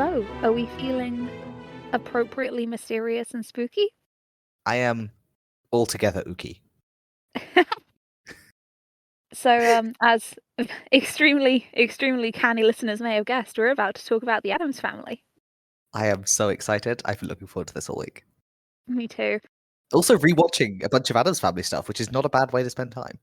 So, are we feeling appropriately mysterious and spooky? I am altogether ooky. So, as extremely canny listeners may have guessed, we're about to talk about the Addams Family. I am so excited. I've been looking forward to this all week. Me too. Also rewatching a bunch of Addams Family stuff, which is not a bad way to spend time.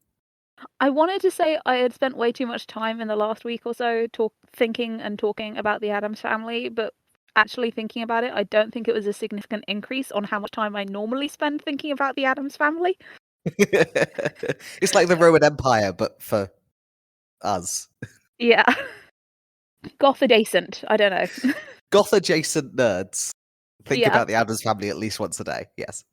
I wanted to say I had spent way too much time in the last week or so thinking and talking about the Addams Family, but actually thinking about it, I don't think it was a significant increase on how much time I normally spend thinking about the Addams Family. It's like the Roman Empire, but for us. Yeah. Goth adjacent, I don't know. Goth adjacent nerds think Yeah. about the Addams Family at least once a day. Yes.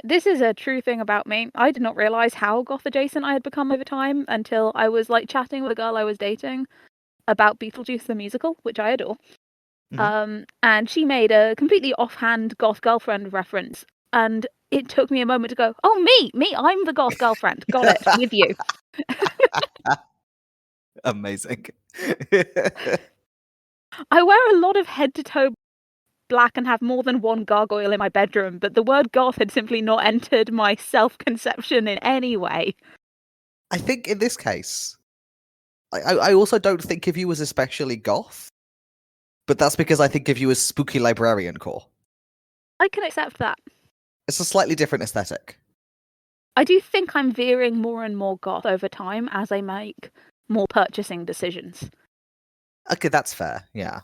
This is a true thing about me. I did not realize how goth adjacent I had become over time until I was like chatting with a girl I was dating about Beetlejuice the musical, which I adore. And she made a completely offhand goth girlfriend reference, and it took me a moment to go, "Oh, me, I'm the goth girlfriend. Got it, with you." Amazing. I wear a lot of head to toe black and have more than one gargoyle in my bedroom, but the word goth had simply not entered my self-conception in any way. I think in this case, I also don't think of you as especially goth, but that's because I think of you as spooky librarian core. I can accept that. It's a slightly different aesthetic. I do think I'm veering more and more goth over time as I make more purchasing decisions. Okay, that's fair. Yeah.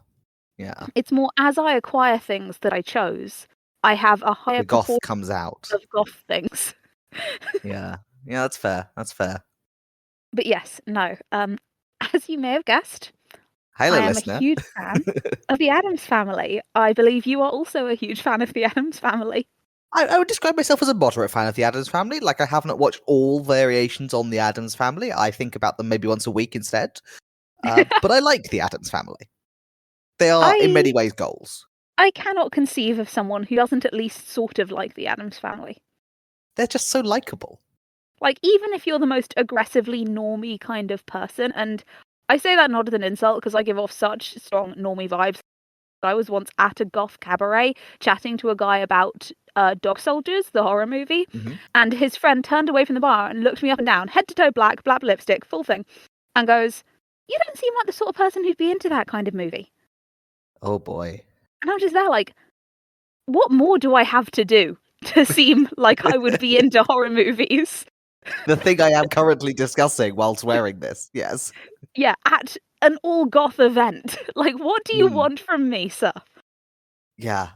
It's more as I acquire things that I chose, I have a higher The goth proportion comes out. of goth things. Yeah, that's fair. That's fair. But yes, no. As you may have guessed, Hello, I am listener. a huge fan of the Addams Family. I believe you are also a huge fan of the Addams Family. I would describe myself as a moderate fan of the Addams Family. Like, I have not watched all variations on the Addams Family. I think about them maybe once a week instead. But I like the Addams Family. They are, in many ways, goals. I cannot conceive of someone who doesn't at least sort of like the Addams Family. They're just so likable. Like, even if you're the most aggressively normie kind of person, and I say that not as an insult because I give off such strong normie vibes. I was once at a goth cabaret chatting to a guy about Dog Soldiers, the horror movie, and his friend turned away from the bar and looked me up and down, head to toe black lipstick, full thing, and goes, "You don't seem like the sort of person who'd be into that kind of movie." Oh boy. And I'm just there like, what more do I have to do to seem like I would be into horror movies? The thing I am currently discussing whilst wearing this, yes. Yeah, at an all-goth event. Like, what do you want from me, sir? Yeah.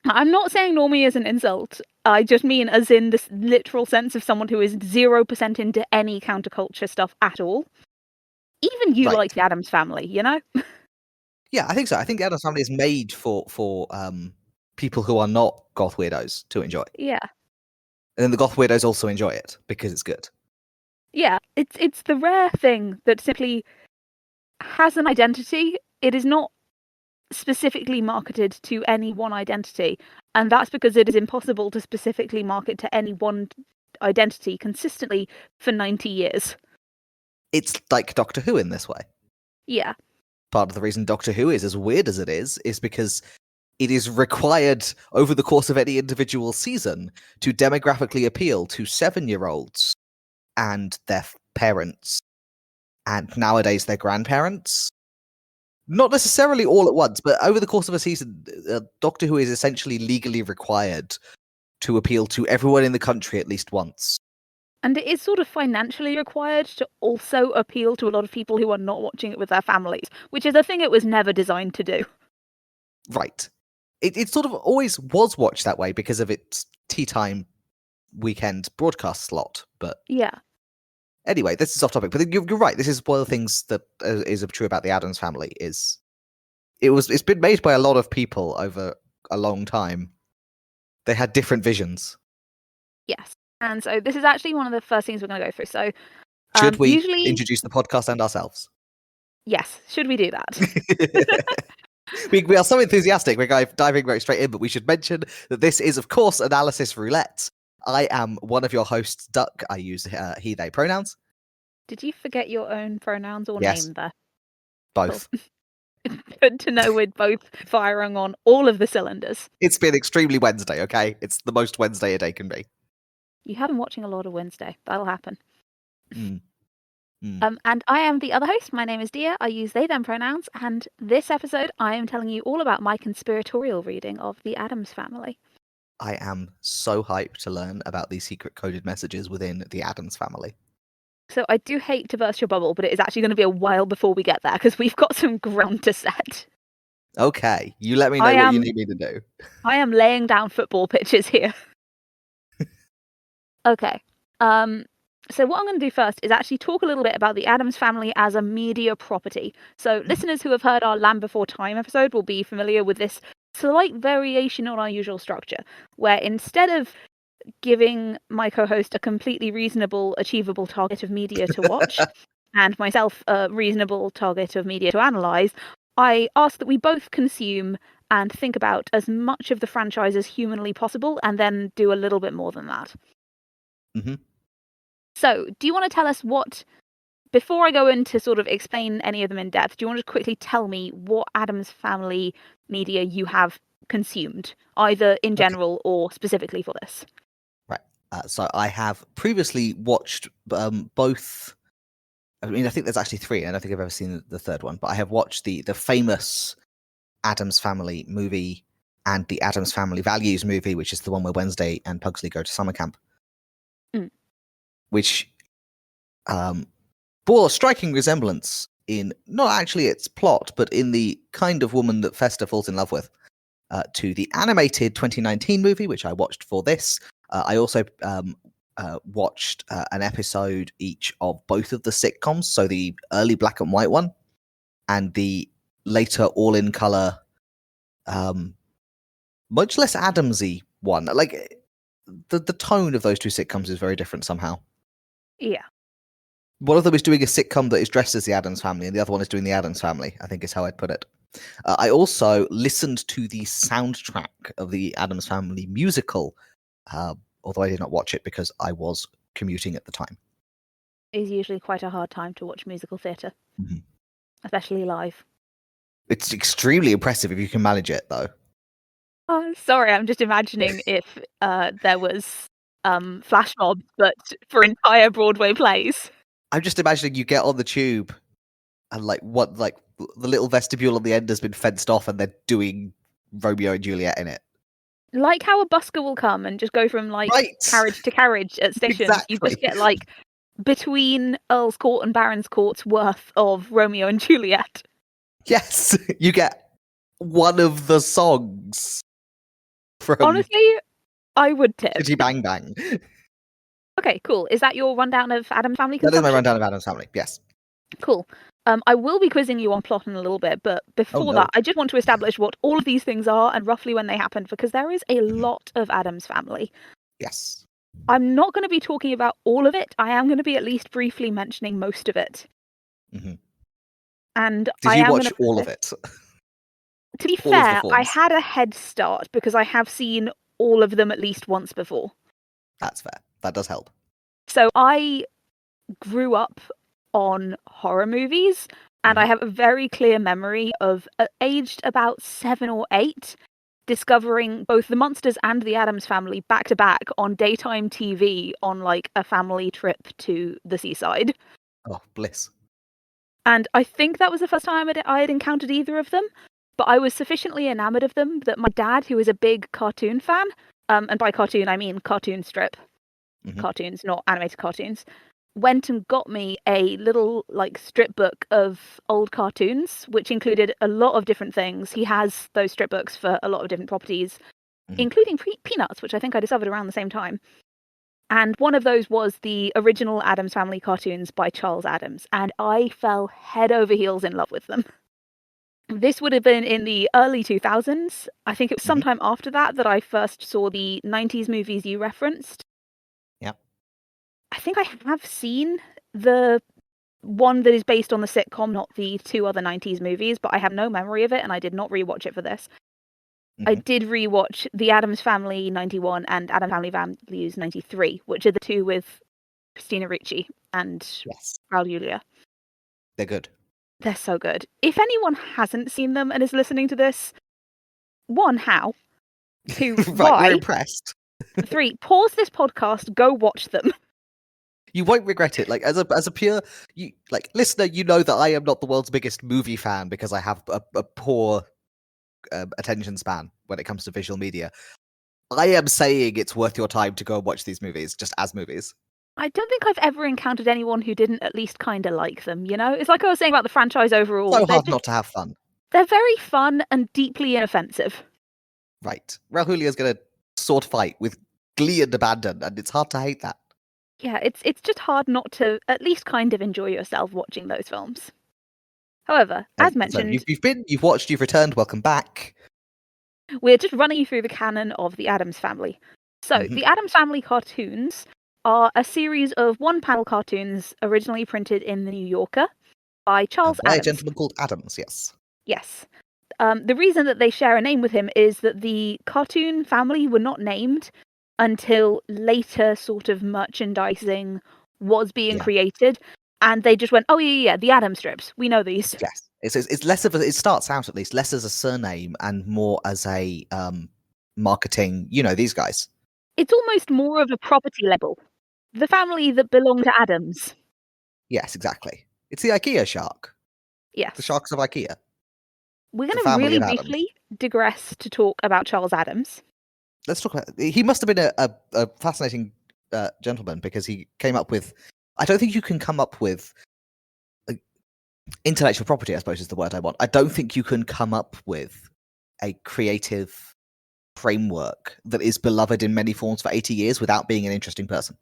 I'm not saying normie is an insult. I just mean as in this literal sense of someone who is 0% into any counterculture stuff at all. Even you like the Addams Family, you know? Yeah, I think so. I think the Addams Family is made for people who are not goth weirdos to enjoy. Yeah. And then the goth weirdos also enjoy it because it's good. Yeah, it's the rare thing that simply has an identity. It is not specifically marketed to any one identity, and that's because it is impossible to specifically market to any one identity consistently for 90 years. It's like Doctor Who in this way. Yeah. Part of the reason Doctor Who is as weird as it is because it is required over the course of any individual season to demographically appeal to 7-year-olds and their parents, and nowadays their grandparents. Not necessarily all at once, but over the course of a season, Doctor Who is essentially legally required to appeal to everyone in the country at least once. And it is sort of financially required to also appeal to a lot of people who are not watching it with their families, which is a thing it was never designed to do. Right. It sort of always was watched that way because of its tea time weekend broadcast slot, but yeah. Anyway, this is off topic, but you're right. This is one of the things that is true about the Addams Family. It's been made by a lot of people over a long time. They had different visions. Yes, and so this is actually one of the first things we're going to go through. So, should we introduce the podcast and ourselves? Yes, should we do that? We are so enthusiastic. We're diving right straight in, but we should mention that this is, of course, Analysis Roulette. I am one of your hosts, Duck. I use he, they pronouns. Did you forget your own pronouns or yes. name there? Both. Cool. Good to know we're both firing on all of the cylinders. It's been extremely Wednesday, okay? It's the most Wednesday a day can be. You have been watching a lot of Wednesday. That'll happen. Mm. Mm. And I am the other host. My name is Dia. I use they, them pronouns. And this episode, I am telling you all about my conspiratorial reading of the Addams Family. I am so hyped to learn about these secret coded messages within the Addams Family. So I do hate to burst your bubble, but it is actually going to be a while before we get there because we've got some ground to set. Okay, you let me know what you need me to do. I am laying down football pitches here. Okay. So what I'm going to do first is actually talk a little bit about the Addams Family as a media property. So listeners who have heard our Land Before Time episode will be familiar with this slight variation on our usual structure, where instead of giving my co-host a completely reasonable, achievable target of media to watch, and myself a reasonable target of media to analyse, I ask that we both consume and think about as much of the franchise as humanly possible, and then do a little bit more than that. Mm-hmm. So, do you want to tell us before I go into sort of explain any of them in depth, do you want to quickly tell me what Addams Family media you have consumed, either in general or specifically for this? Right. So I have previously watched both. I mean, I think there's actually three. I don't think I've ever seen the third one, but I have watched the famous Addams Family movie and the Addams Family Values movie, which is the one where Wednesday and Pugsley go to summer camp, which bore a striking resemblance in not actually its plot, but in the kind of woman that Fester falls in love with, to the animated 2019 movie, which I watched for this. I also watched an episode each of both of the sitcoms, so the early black and white one and the later all in color, much less Addamsy one. Like the tone of those two sitcoms is very different somehow. Yeah. One of them is doing a sitcom that is dressed as the Addams Family, and the other one is doing the Addams Family, I think is how I'd put it. I also listened to the soundtrack of the Addams Family musical, although I did not watch it because I was commuting at the time. It's usually quite a hard time to watch musical theatre, especially live. It's extremely impressive if you can manage it, though. Oh, sorry, I'm just imagining if there was flash mobs, but for entire Broadway plays. I'm just imagining you get on the tube and the little vestibule on the end has been fenced off and they're doing Romeo and Juliet in it. Like how a busker will come and just go from carriage to carriage at stations. Exactly. You just get between Earl's Court and Baron's Court's worth of Romeo and Juliet. Yes, you get one of the songs from Honestly, I would tip. City Bang Bang. Okay, cool. Is that your rundown of Addams Family That consumption? is my rundown of Addams Family, yes. Cool. I will be quizzing you on plot in a little bit, but before that, I just want to establish what all of these things are and roughly when they happened, because there is a lot of Addams Family. Yes. I'm not going to be talking about all of it. I am going to be at least briefly mentioning most of it. Mm-hmm. And Did you watch all of it? To be fair, I had a head start because I have seen all of them at least once before. That's fair. That does help. So I grew up on horror movies, and I have a very clear memory of, aged about 7 or 8, discovering both the Monsters and the Addams Family back to back on daytime TV on a family trip to the seaside. Oh, bliss. And I think that was the first time I had encountered either of them, but I was sufficiently enamored of them that my dad, who is a big cartoon fan, and by cartoon I mean cartoon strip cartoons, not animated cartoons, went and got me a little strip book of old cartoons, which included a lot of different things. He has those strip books for a lot of different properties, including Peanuts, which I think I discovered around the same time. And one of those was the original Addams Family cartoons by Charles Addams, and I fell head over heels in love with them. This would have been in the early 2000s. I think it was sometime after that I first saw the 90s movies you referenced. Yep. I think I have seen the one that is based on the sitcom, not the 2 other 90s movies, but I have no memory of it, and I did not rewatch it for this. I did rewatch The Addams Family 91 and Addams Family Values 93, which are the 2 with Christina Ricci and Raul Julia. They're good. They're so good. If anyone hasn't seen them and is listening to this, 1, how? 2, Right, we're why? impressed. 3, pause this podcast, go watch them. You won't regret it. Like as a pure listener, you know that I am not the world's biggest movie fan because I have a poor attention span when it comes to visual media. I am saying it's worth your time to go and watch these movies just as movies. I don't think I've ever encountered anyone who didn't at least kind of like them, you know? It's like I was saying about the franchise overall. So hard not to have fun. They're very fun and deeply inoffensive. Right. Raul Julia's going to sword fight with glee and abandon, and it's hard to hate that. Yeah, it's just hard not to at least kind of enjoy yourself watching those films. However, as mentioned, so you've watched, you've returned, welcome back. We're just running you through the canon of the Addams Family. So, the Addams Family cartoons are a series of one-panel cartoons originally printed in The New Yorker by Charles By Addams. a gentleman called Addams, yes. Yes. The reason that they share a name with him is that the cartoon family were not named until later sort of merchandising was being created, and they just went, oh yeah, the Addams strips, we know these. Yes. It's less of a, it starts out at least less as a surname and more as a marketing, these guys. It's almost more of a property label. The family that belonged to Addams. Yes, exactly. It's the IKEA shark. Yes. The sharks of IKEA. We're going to really briefly digress to talk about Charles Addams. Let's talk about. He must have been a fascinating gentleman because he came up with. I don't think you can come up with intellectual property, I suppose is the word I want. I don't think you can come up with a creative framework that is beloved in many forms for 80 years without being an interesting person.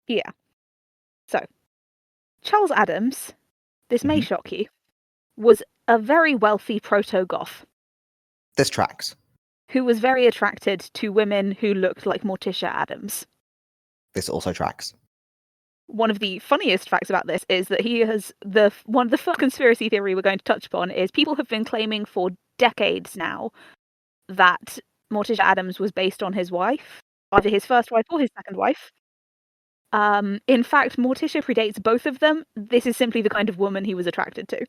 Yeah. So, Charles Addams, this may shock you, was a very wealthy proto-goth. This tracks. Who was very attracted to women who looked like Morticia Addams. This also tracks. One of the funniest facts about this is that he has one of the first conspiracy theory we're going to touch upon is people have been claiming for decades now that Morticia Addams was based on his wife, either his first wife or his second wife. In fact, Morticia predates both of them. This is simply the kind of woman he was attracted to.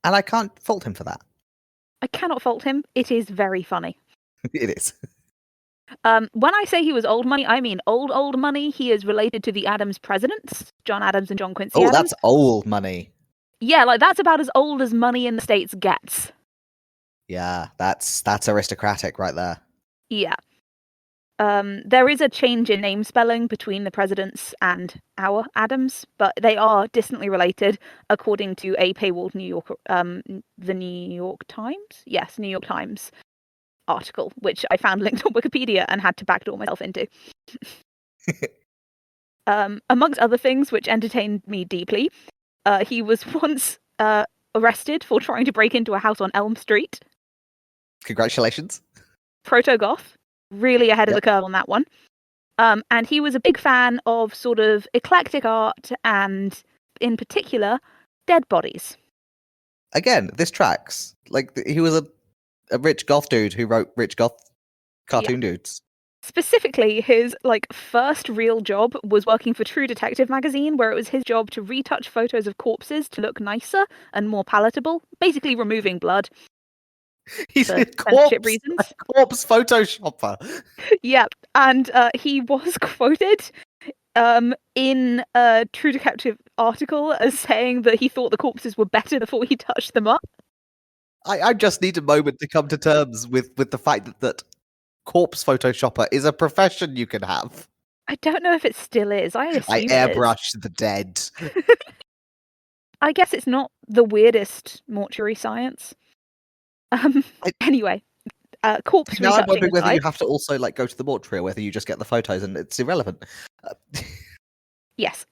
And I can't fault him for that. I cannot fault him. It is very funny. It is. When I say he was old money, I mean old money. He is related to the Addams presidents, John Adams and John Quincy Adams. Oh, that's old money. Yeah, like that's about as old as money in the States gets. Yeah, that's aristocratic right there. Yeah. There is a change in name spelling between the presidents and our Adams, but they are distantly related, according to a paywalled the New York Times? Yes, New York Times article, which I found linked on Wikipedia and had to backdoor myself into. Amongst other things which entertained me deeply, he was once arrested for trying to break into a house on Elm Street. Congratulations. Proto-goth. Really ahead of the curve on that one. And he was a big fan of sort of eclectic art and, in particular, dead bodies. Again, this tracks. Like, he was a rich goth dude who wrote rich goth cartoon dudes. Specifically, his first real job was working for True Detective magazine, where it was his job to retouch photos of corpses to look nicer and more palatable, basically removing blood. He's a corpse photoshopper. Yeah, and he was quoted in a True Detective article as saying that he thought the corpses were better before he touched them up. I just need a moment to come to terms with the fact that corpse photoshopper is a profession you can have. I don't know if it still is. I assume airbrush the dead. I guess it's not the weirdest mortuary science. Anyway, corpse now I'm wondering retouching whether aside, you have to also go to the mortuary, or whether you just get the photos and it's irrelevant. Yes.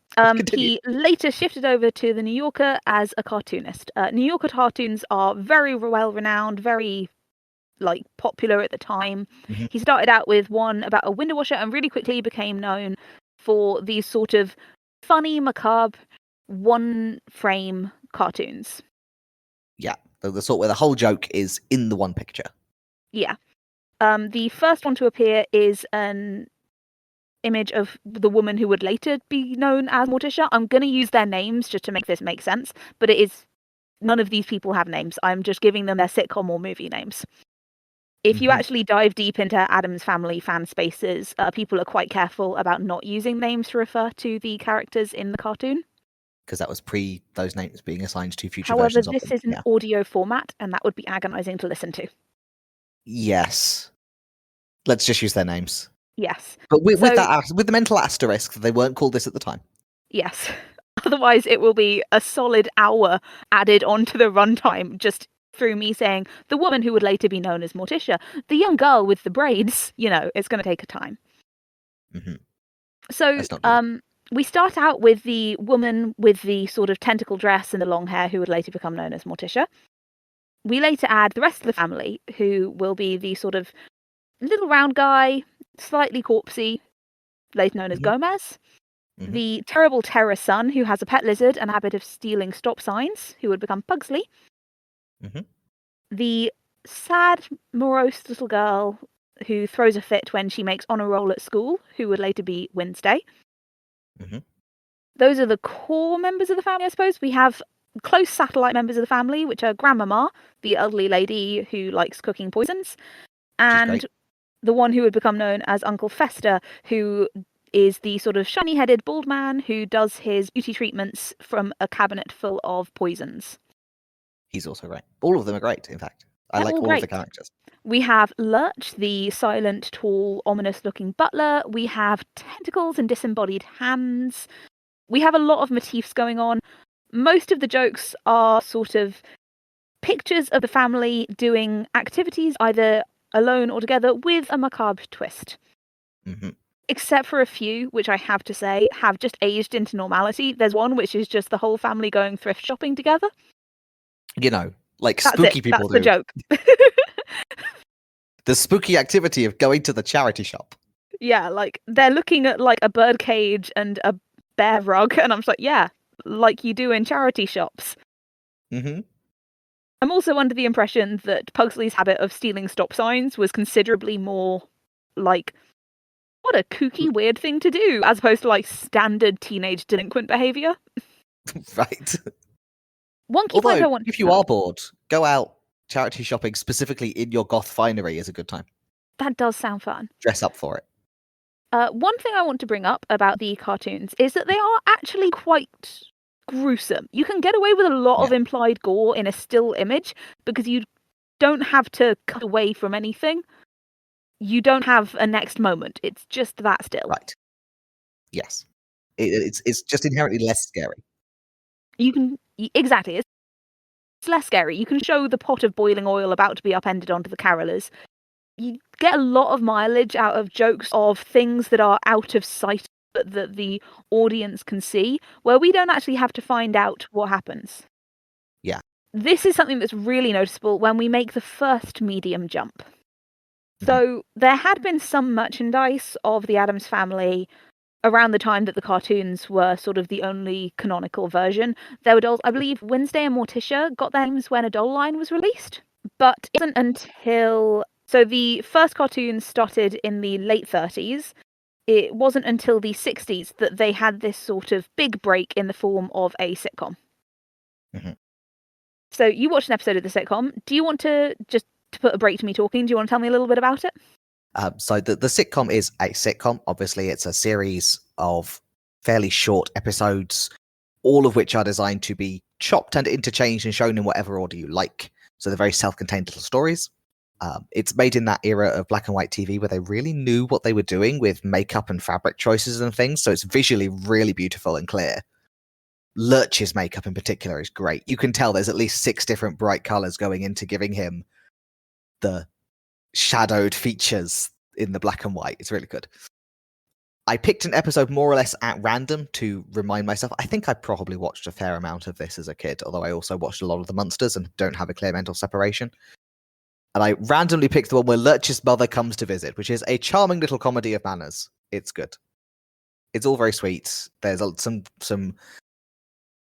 He later shifted over to the New Yorker as a cartoonist. New Yorker cartoons are very well renowned, very popular at the time. He started out with one about a window washer and really quickly became known for these sort of funny, macabre, one frame cartoons. Yeah, the sort where the whole joke is in the one picture. Yeah. The first one to appear is an image of the woman who would later be known as Morticia. I'm going to use their names just to make this make sense, but it is none of these people have names. I'm just giving them their sitcom or movie names. If you actually dive deep into Addams Family fan spaces, people are quite careful about not using names to refer to the characters in the cartoon. Because that was pre those names being assigned to future However, versions of this them. is an Yeah. audio format, and that would be agonizing to listen to. Yes. Let's just use their names. Yes. But with So- that, with the mental asterisk that they weren't called this at the time. Yes. Otherwise, it will be a solid hour added onto the runtime just through me saying the woman who would later be known as Morticia, the young girl with the braids. It's going to take a time. Mhm. So, Let's not do that. we start out with the woman with the sort of tentacle dress and the long hair who would later become known as Morticia. We later add the rest of the family, who will be the sort of little round guy, slightly corpsey, later known as Mhm. Gomez. Mhm. The terrible terror son, who has a pet lizard and a habit of stealing stop signs, who would become Pugsley. Mhm. The sad, morose little girl who throws a fit when she makes honor roll at school, who would later be Wednesday. Mhm. Those are the core members of the family, I suppose. We have close satellite members of the family, which are Grandmama, the elderly lady who likes cooking poisons, and great. the one who would become known as Uncle Fester, who is the sort of shiny-headed bald man who does his beauty treatments from a cabinet full of poisons. He's also great. All of them are great, in fact. I They're like all all of the great. characters. We have Lurch, the silent, tall, ominous-looking butler. We have tentacles and disembodied hands. We have a lot of motifs going on. Most of the jokes are sort of pictures of the family doing activities either alone or together with a macabre twist. Mhm. Except for a few, which I have to say have just aged into normality. There's one which is just the whole family going thrift shopping together. Like That's spooky it. people That's the do. joke. The spooky activity of going to the charity shop. Yeah, like they're looking at like a bird cage and a bear rug, and I'm just like, yeah, like you do in charity shops. Mhm. I'm also under the impression that Pugsley's habit of stealing stop signs was considerably more like, what a kooky, weird thing to do, as opposed to like standard teenage delinquent behavior. Right. One key point I Although, want to if you bring are up, bored, go out charity shopping specifically in your goth finery is a good time. that does sound fun. Dress up for it. One thing I want to bring up about the cartoons is that they are actually quite gruesome. You can get away with a lot of Yeah. implied gore in a still image because you don't have to cut away from anything. You don't have a next moment. It's just that still. Right. Yes. It's just inherently less scary. Exactly. It's less scary. You can show the pot of boiling oil about to be upended onto the carolers. You get a lot of mileage out of jokes of things that are out of sight but that the audience can see, where we don't actually have to find out what happens. Yeah. This is something that's really noticeable when we make the first medium jump. So there had been some merchandise of the Addams Family around the time that the cartoons were sort of the only canonical version. There were dolls, I believe Wednesday and Morticia got their names when a doll line was released, but it wasn't until... So the first cartoons started in the late 30s. It wasn't until the 60s that they had this sort of big break in the form of a sitcom. Mhm. So you watched an episode of the sitcom. Do you want to, just to put a break to me talking, do you want to tell me a little bit about it? So the sitcom is a sitcom. Obviously, it's a series of fairly short episodes, all of which are designed to be chopped and interchanged and shown in whatever order you like. So they're very self-contained little stories. It's made in that era of black and white TV where they really knew what they were doing with makeup and fabric choices and things. So it's visually really beautiful and clear. Lurch's makeup in particular is great. You can tell there's at least 6 different bright colors going into giving him the shadowed features in the black and white. It's really good. I picked an episode more or less at random to remind myself. I think I probably watched a fair amount of this as a kid, although I also watched a lot of the Munsters and don't have a clear mental separation. And I randomly picked the one where Lurch's mother comes to visit, which is a charming little comedy of manners. It's good. It's all very sweet. There's some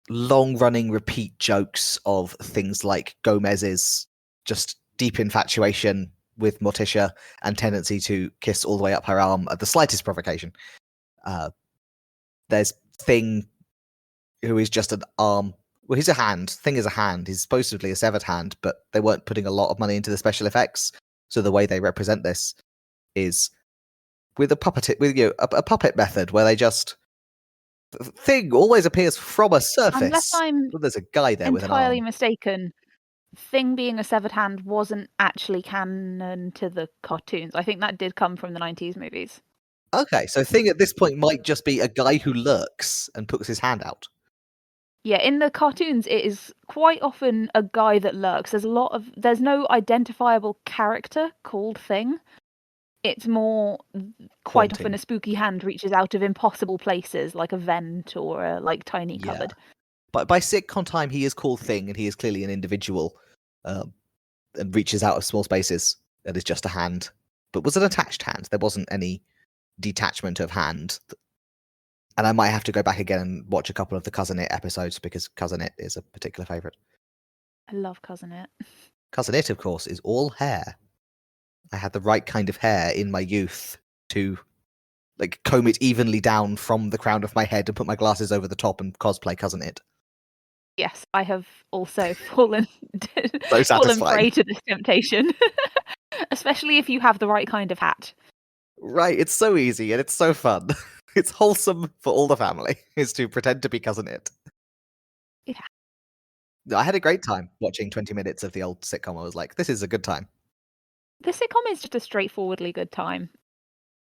long-running repeat jokes of things like Gomez's just deep infatuation with Morticia and tendency to kiss all the way up her arm at the slightest provocation. There's Thing, who is just an arm Well, he's a hand. Thing is a hand. He's supposedly a severed hand, but they weren't putting a lot of money into the special effects. So the way they represent this is with a puppet method where they just Thing always appears from a Unless surface. I'm Well, there's a guy there with an entirely arm. mistaken, Thing being a severed hand wasn't actually canon to the cartoons. I think that did come from the 90s movies. Okay, so Thing at this point might just be a guy who lurks and puts his hand out. Yeah, in the cartoons, it is quite often a guy that lurks. There's no identifiable character called Thing. It's more quite often Haunting. a spooky hand reaches out of impossible places, like a vent or a tiny Yeah. cupboard. But by sitcom time, he is called Thing, and he is clearly an individual, and reaches out of small spaces and is just a hand. But was an attached hand. There wasn't any detachment of hand. And I might have to go back again and watch a couple of the Cousin It episodes because Cousin It is a particular favourite. I love Cousin It. Cousin It, of course, is all hair. I had the right kind of hair in my youth to comb it evenly down from the crown of my head and put my glasses over the top and cosplay Cousin It. Yes, I have also fallen So fallen satisfying. prey to this temptation. Especially if you have the right kind of hat. Right, it's so easy and it's so fun. It's wholesome for all the family, is to pretend to be Cousin It. Yeah. I had a great time watching 20 minutes of the old sitcom. I was like, this is a good time. The sitcom is just a straightforwardly good time.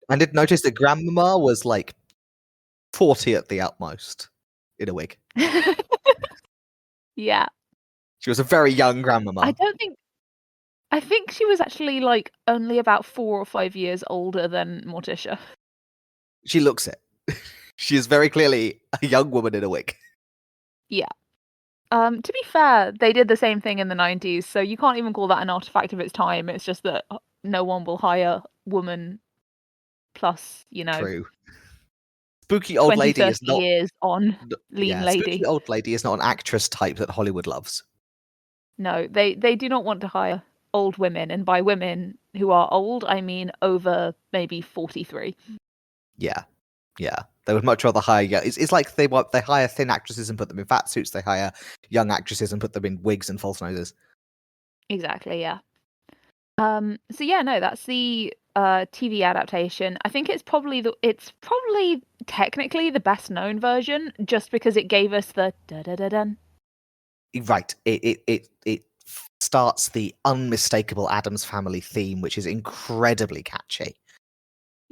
I did notice that Grandmama was 40 at the utmost in a wig. Yeah. She was a very young Grandmama. I think she was actually only about 4 or 5 years older than Morticia. She looks it. She is very clearly a young woman in a wig. Yeah. To be fair, they did the same thing in the 90s, so you can't even call that an artifact of its time. It's just that no one will hire woman plus, True. Spooky old 20, lady 30 is not. years on lean lady. Spooky old lady is not an actress type that Hollywood loves. No, they do not want to hire old women, and by women who are old, I mean over maybe 43. Yeah. They would much rather hire. Yeah, it's like they hire thin actresses and put them in fat suits. They hire young actresses and put them in wigs and false noses. Exactly, yeah. So yeah, no, that's the TV adaptation. I think it's probably technically the best known version, just because it gave us the da da da dun. Right. It starts the unmistakable Addams Family theme, which is incredibly catchy.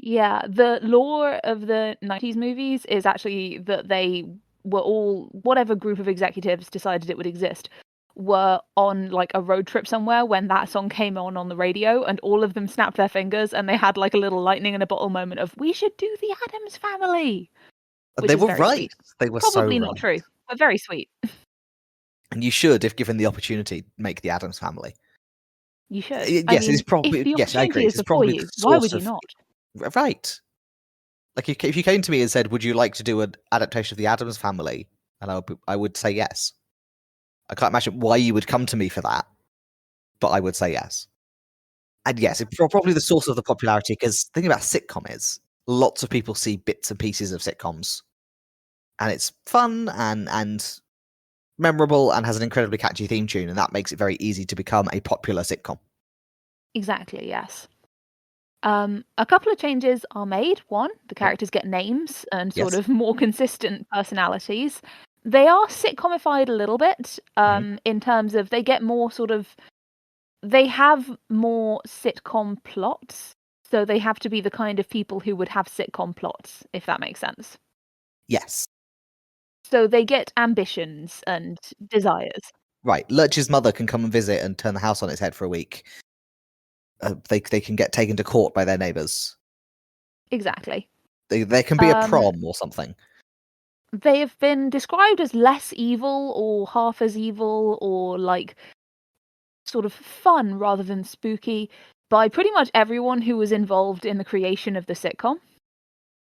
Yeah, the lore of the 90s movies is actually that they were all, whatever group of executives decided it would exist, were on a road trip somewhere when that song came on the radio, and all of them snapped their fingers and they had a little lightning in a bottle moment of, we should do the Addams Family, which They is were very right. sweet. They were Probably so not right. true, but very sweet. And you should, if given the opportunity, make the Addams Family. You should. Yes, it's probably. If the Yes, I agree. opportunity is It's before probably you, the why source would you of. not? Right. If you came to me and said, "Would you like to do an adaptation of the Addams Family?" and I would say yes. I can't imagine why you would come to me for that, but I would say yes. And yes, it's probably the source of the popularity because the thing about sitcom is lots of people see bits and pieces of sitcoms, and it's fun and memorable and has an incredibly catchy theme tune, and that makes it very easy to become a popular sitcom. Exactly, yes. A couple of changes are made. One, the characters get names and sort Yes. of more consistent personalities. They are sitcomified a little bit, in terms of they get more they have more sitcom plots, so they have to be the kind of people who would have sitcom plots, if that makes sense. Yes. So they get ambitions and desires. Right. Lurch's mother can come and visit and turn the house on its head for a week. They can get taken to court by their neighbours. Exactly. There can be a prom or something. They have been described as less evil or half as evil or sort of fun rather than spooky by pretty much everyone who was involved in the creation of the sitcom.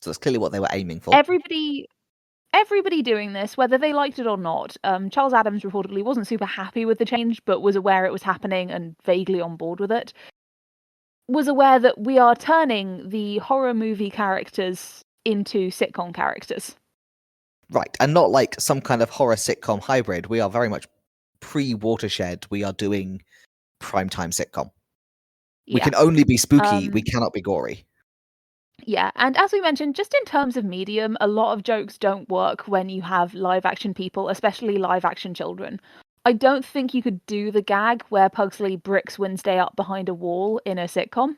So that's clearly what they were aiming for. Everybody doing this, whether they liked it or not. Charles Addams reportedly wasn't super happy with the change, but was aware it was happening and vaguely on board with it. Was aware that we are turning the horror movie characters into sitcom characters. Right, and not like some kind of horror sitcom hybrid. We are very much pre-Watershed. We are doing primetime sitcom. We Yeah. can only be spooky. We cannot be gory. Yeah, and as we mentioned, just in terms of medium, a lot of jokes don't work when you have live action people, especially live action children. I don't think you could do the gag where Pugsley bricks Wednesday up behind a wall in a sitcom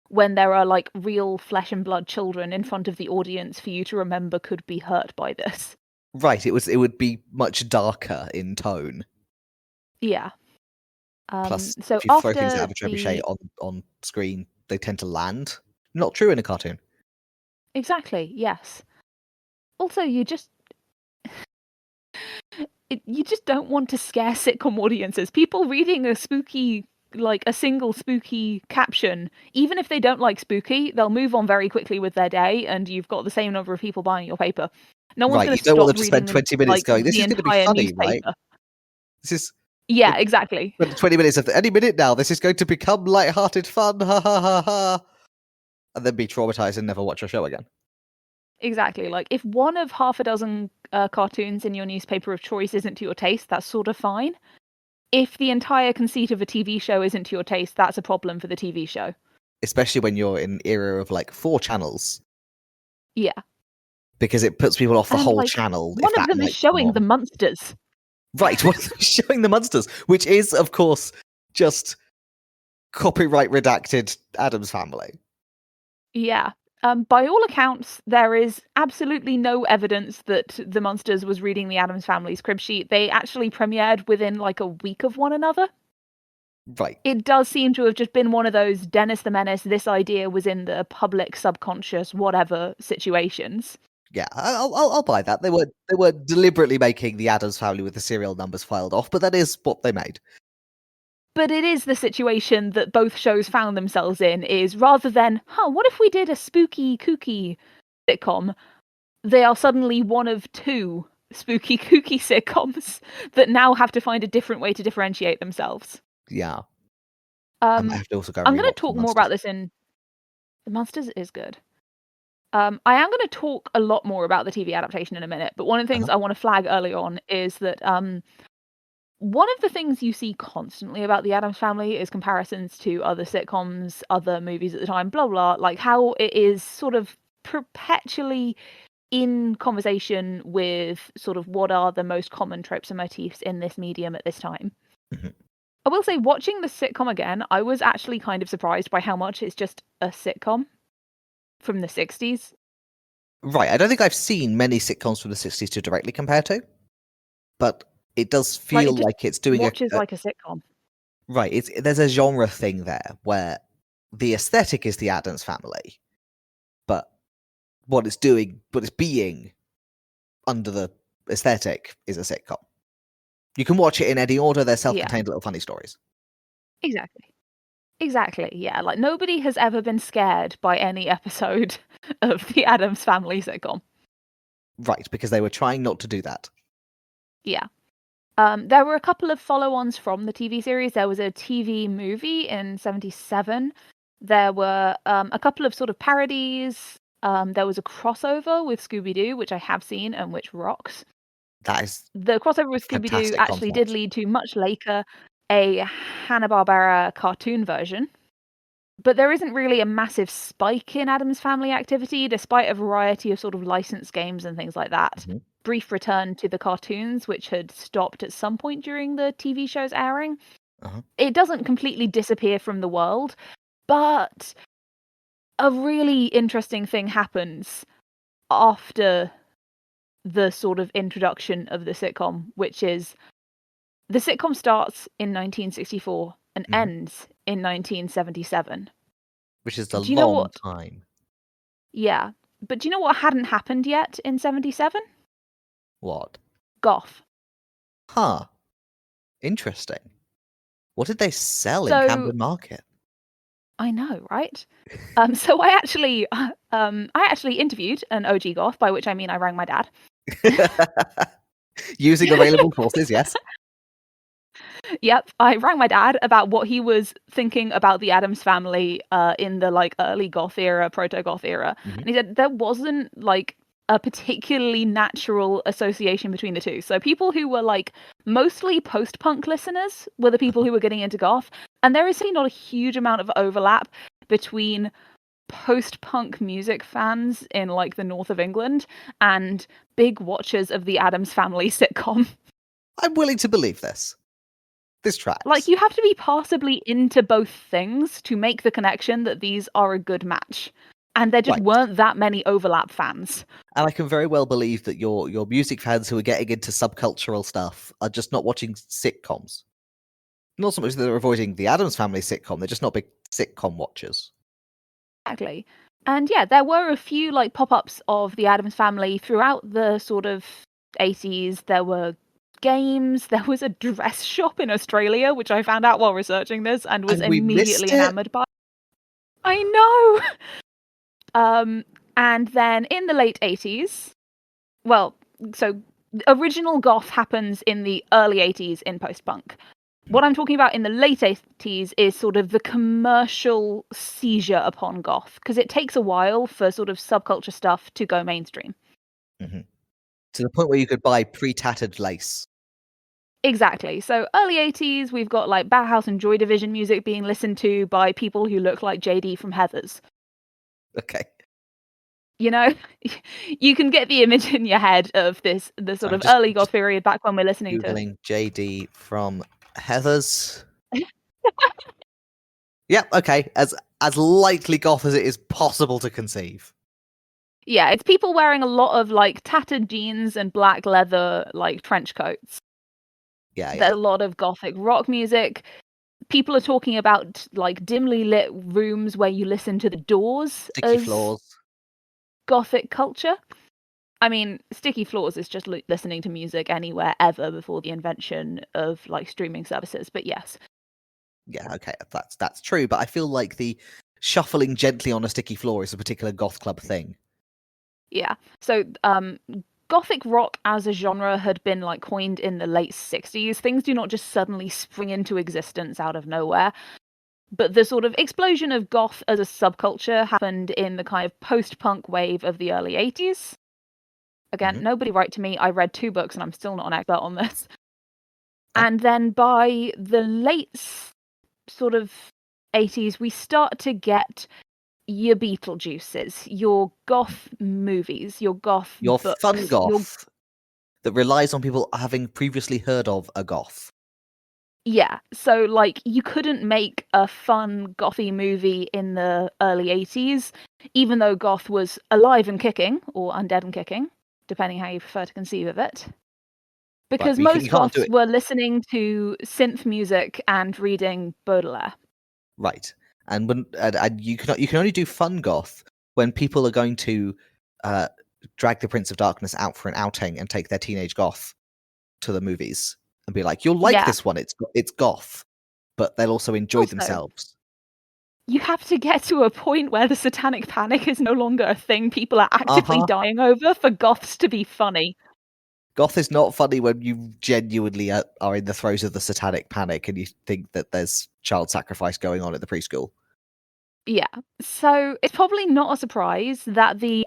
when there are like real flesh and blood children in front of the audience for you to remember could be hurt by this. Right, it would be much darker in tone. Yeah. Plus, So if you throw things out after of a trebuchet the on screen, they tend to land. Not true in a cartoon. Exactly, yes. Also, you just don't want to scare sitcom audiences. People reading a single spooky caption, even if they don't like spooky, they'll move on very quickly with their day, and you've got the same number of people buying your paper. No one's Right, going you to don't want them stop to reading spend 20 minutes going, this the is going to be entire funny, right? newspaper. This is Yeah, exactly. 20 minutes of any minute now. This is going to become light-hearted fun. Ha ha ha ha. And then be traumatized and never watch your show again. Exactly. Like, if one of half a dozen cartoons in your newspaper of choice isn't to your taste, that's sort of fine. If the entire conceit of a TV show isn't to your taste, that's a problem for the TV show. Especially when you're in an era of like 4 channels. Yeah. Because it puts people off the And whole like, channel if one of that them is night's come showing the on. monsters. Right, showing the monsters, which is, of course, just copyright redacted Addams Family. Yeah. By all accounts, there is absolutely no evidence that the monsters was reading the Addams Family's crib sheet. They actually premiered within like a week of one another. Right. It does seem to have just been one of those Dennis the Menace, this idea was in the public subconscious, whatever situations. Yeah, I'll buy that. They were deliberately making the Addams Family with the serial numbers filed off, but that is what they made. But it is the situation that both shows found themselves in, is rather than, what if we did a spooky, kooky sitcom? They are suddenly one of 2 spooky, kooky sitcoms that now have to find a different way to differentiate themselves. Yeah. I might Um, have to also go and I'm going to rewatch The talk more Monsters. about this in The Monsters is good. I am going to talk a lot more about the TV adaptation in a minute, but one of the things Uh-huh. I want to flag early on is that one of the things you see constantly about the Addams Family is comparisons to other sitcoms, other movies at the time, blah blah, like how it is sort of perpetually in conversation with sort of what are the most common tropes and motifs in this medium at this time. Mhm. I will say, watching the sitcom again, I was actually kind of surprised by how much it's just a sitcom from the 60s. Right, I don't think I've seen many sitcoms from the 60s to directly compare to, but it does Like, feel it just like it's doing watches like a sitcom. right, there's a genre thing there where the aesthetic is the Addams Family, but what it's being under the aesthetic is a sitcom. You can watch it in any order, they're Yeah, self-contained little funny stories. exactly. Exactly, yeah. Like, nobody has ever been scared by any episode of the Addams Family sitcom. Right, because they were trying not to do that. Yeah. There were a couple of follow-ons from the TV series. There was a TV movie in 77. There were a couple of sort of parodies. There was a crossover with Scooby-Doo, which I have seen and which rocks. That is The crossover with Scooby-Doo fantastic actually did concept. lead to, much later, a Hanna-Barbera cartoon version. But there isn't really a massive spike in Addams Family activity, despite a variety of sort of licensed games and things like that. Mhm. Brief return to the cartoons, which had stopped at some point during the TV show's airing. Uh-huh. It doesn't completely disappear from the world, but a really interesting thing happens after the sort of introduction of the sitcom, which is the sitcom starts in 1964 and Mhm. ends in 1977. Which is a Do you know long what? time. Yeah. But do you know what hadn't happened yet in 77? What? Goth. Huh. Interesting. What did they sell in So Camden Market? I know, right? So I actually interviewed an OG goth, by which I mean I rang my dad. Using available forces, yes. Yep, I rang my dad about what he was thinking about the Addams Family in the like early goth era, proto goth era, Mhm. and he said there wasn't like a particularly natural association between the two. So people who were like mostly post-punk listeners were the people who were getting into goth, and there is not a huge amount of overlap between post-punk music fans in like the north of England and big watchers of the Addams Family sitcom. I'm willing to believe this. This tracks. Like, you have to be passably into both things to make the connection that these are a good match. And there just Right. weren't that many overlap fans. And I can very well believe that your music fans who are getting into subcultural stuff are just not watching sitcoms. Not so much that they're avoiding the Addams Family sitcom, they're just not big sitcom watchers. Exactly. And yeah, there were a few like pop-ups of the Addams Family throughout the sort of 80s. There were games. There was a dress shop in Australia, which I found out while researching this and was And we missed immediately it? enamored by. I know. And then in the late 80s, well, so original goth happens in the early 80s in post-punk. What I'm talking about in the late 80s is sort of the commercial seizure upon goth, because it takes a while for sort of subculture stuff to go mainstream. Mm-hmm. To the point where you could buy pre-tattered lace. Exactly. So early 80s, we've got like Bauhaus and Joy Division music being listened to by people who look like JD from Heathers. Okay. You know, you can get the image in your head of the sort of early goth period back when we're listening Googling JD from Heathers. Yep, okay. As lightly goth as it is possible to conceive. Yeah, it's people wearing a lot of like tattered jeans and black leather like trench coats. Yeah. There's a lot of gothic rock music. People are talking about like dimly lit rooms where you listen to the Doors Sticky as floors. gothic culture. I mean, Sticky Floors is just listening to music anywhere ever before the invention of like streaming services. But yes. Yeah, okay, that's true. But I feel like the shuffling gently on a sticky floor is a particular goth club thing. Yeah. So, gothic rock as a genre had been like coined in the late 60s. Things do not just suddenly spring into existence out of nowhere. But the sort of explosion of goth as a subculture happened in the kind of post-punk wave of the early 80s. Again, nobody write to me. I read 2 books and I'm still not an expert on this. And then by the late sort of 80s, we start to get your Beetlejuices, your goth movies, your goth Your books, fun goth that relies on people having previously heard of a goth. Yeah, so like you couldn't make a fun gothy movie in the early 80s, even though goth was alive and kicking, or undead and kicking, depending how you prefer to conceive of it. Because Right, most you can't do goths it. were listening to synth music and reading Baudelaire. Right, and you can only do fun goth when people are going to drag the Prince of Darkness out for an outing and take their teenage goth to the movies and be like, "You'll like Yeah. this one. It's goth, but they'll also enjoy Also, themselves." you have to get to a point where the satanic panic is no longer a thing people are actively dying over for goths to be funny. Goth is not funny when you genuinely are in the throes of the satanic panic and you think that there's child sacrifice going on at the preschool. Yeah. So it's probably not a surprise that the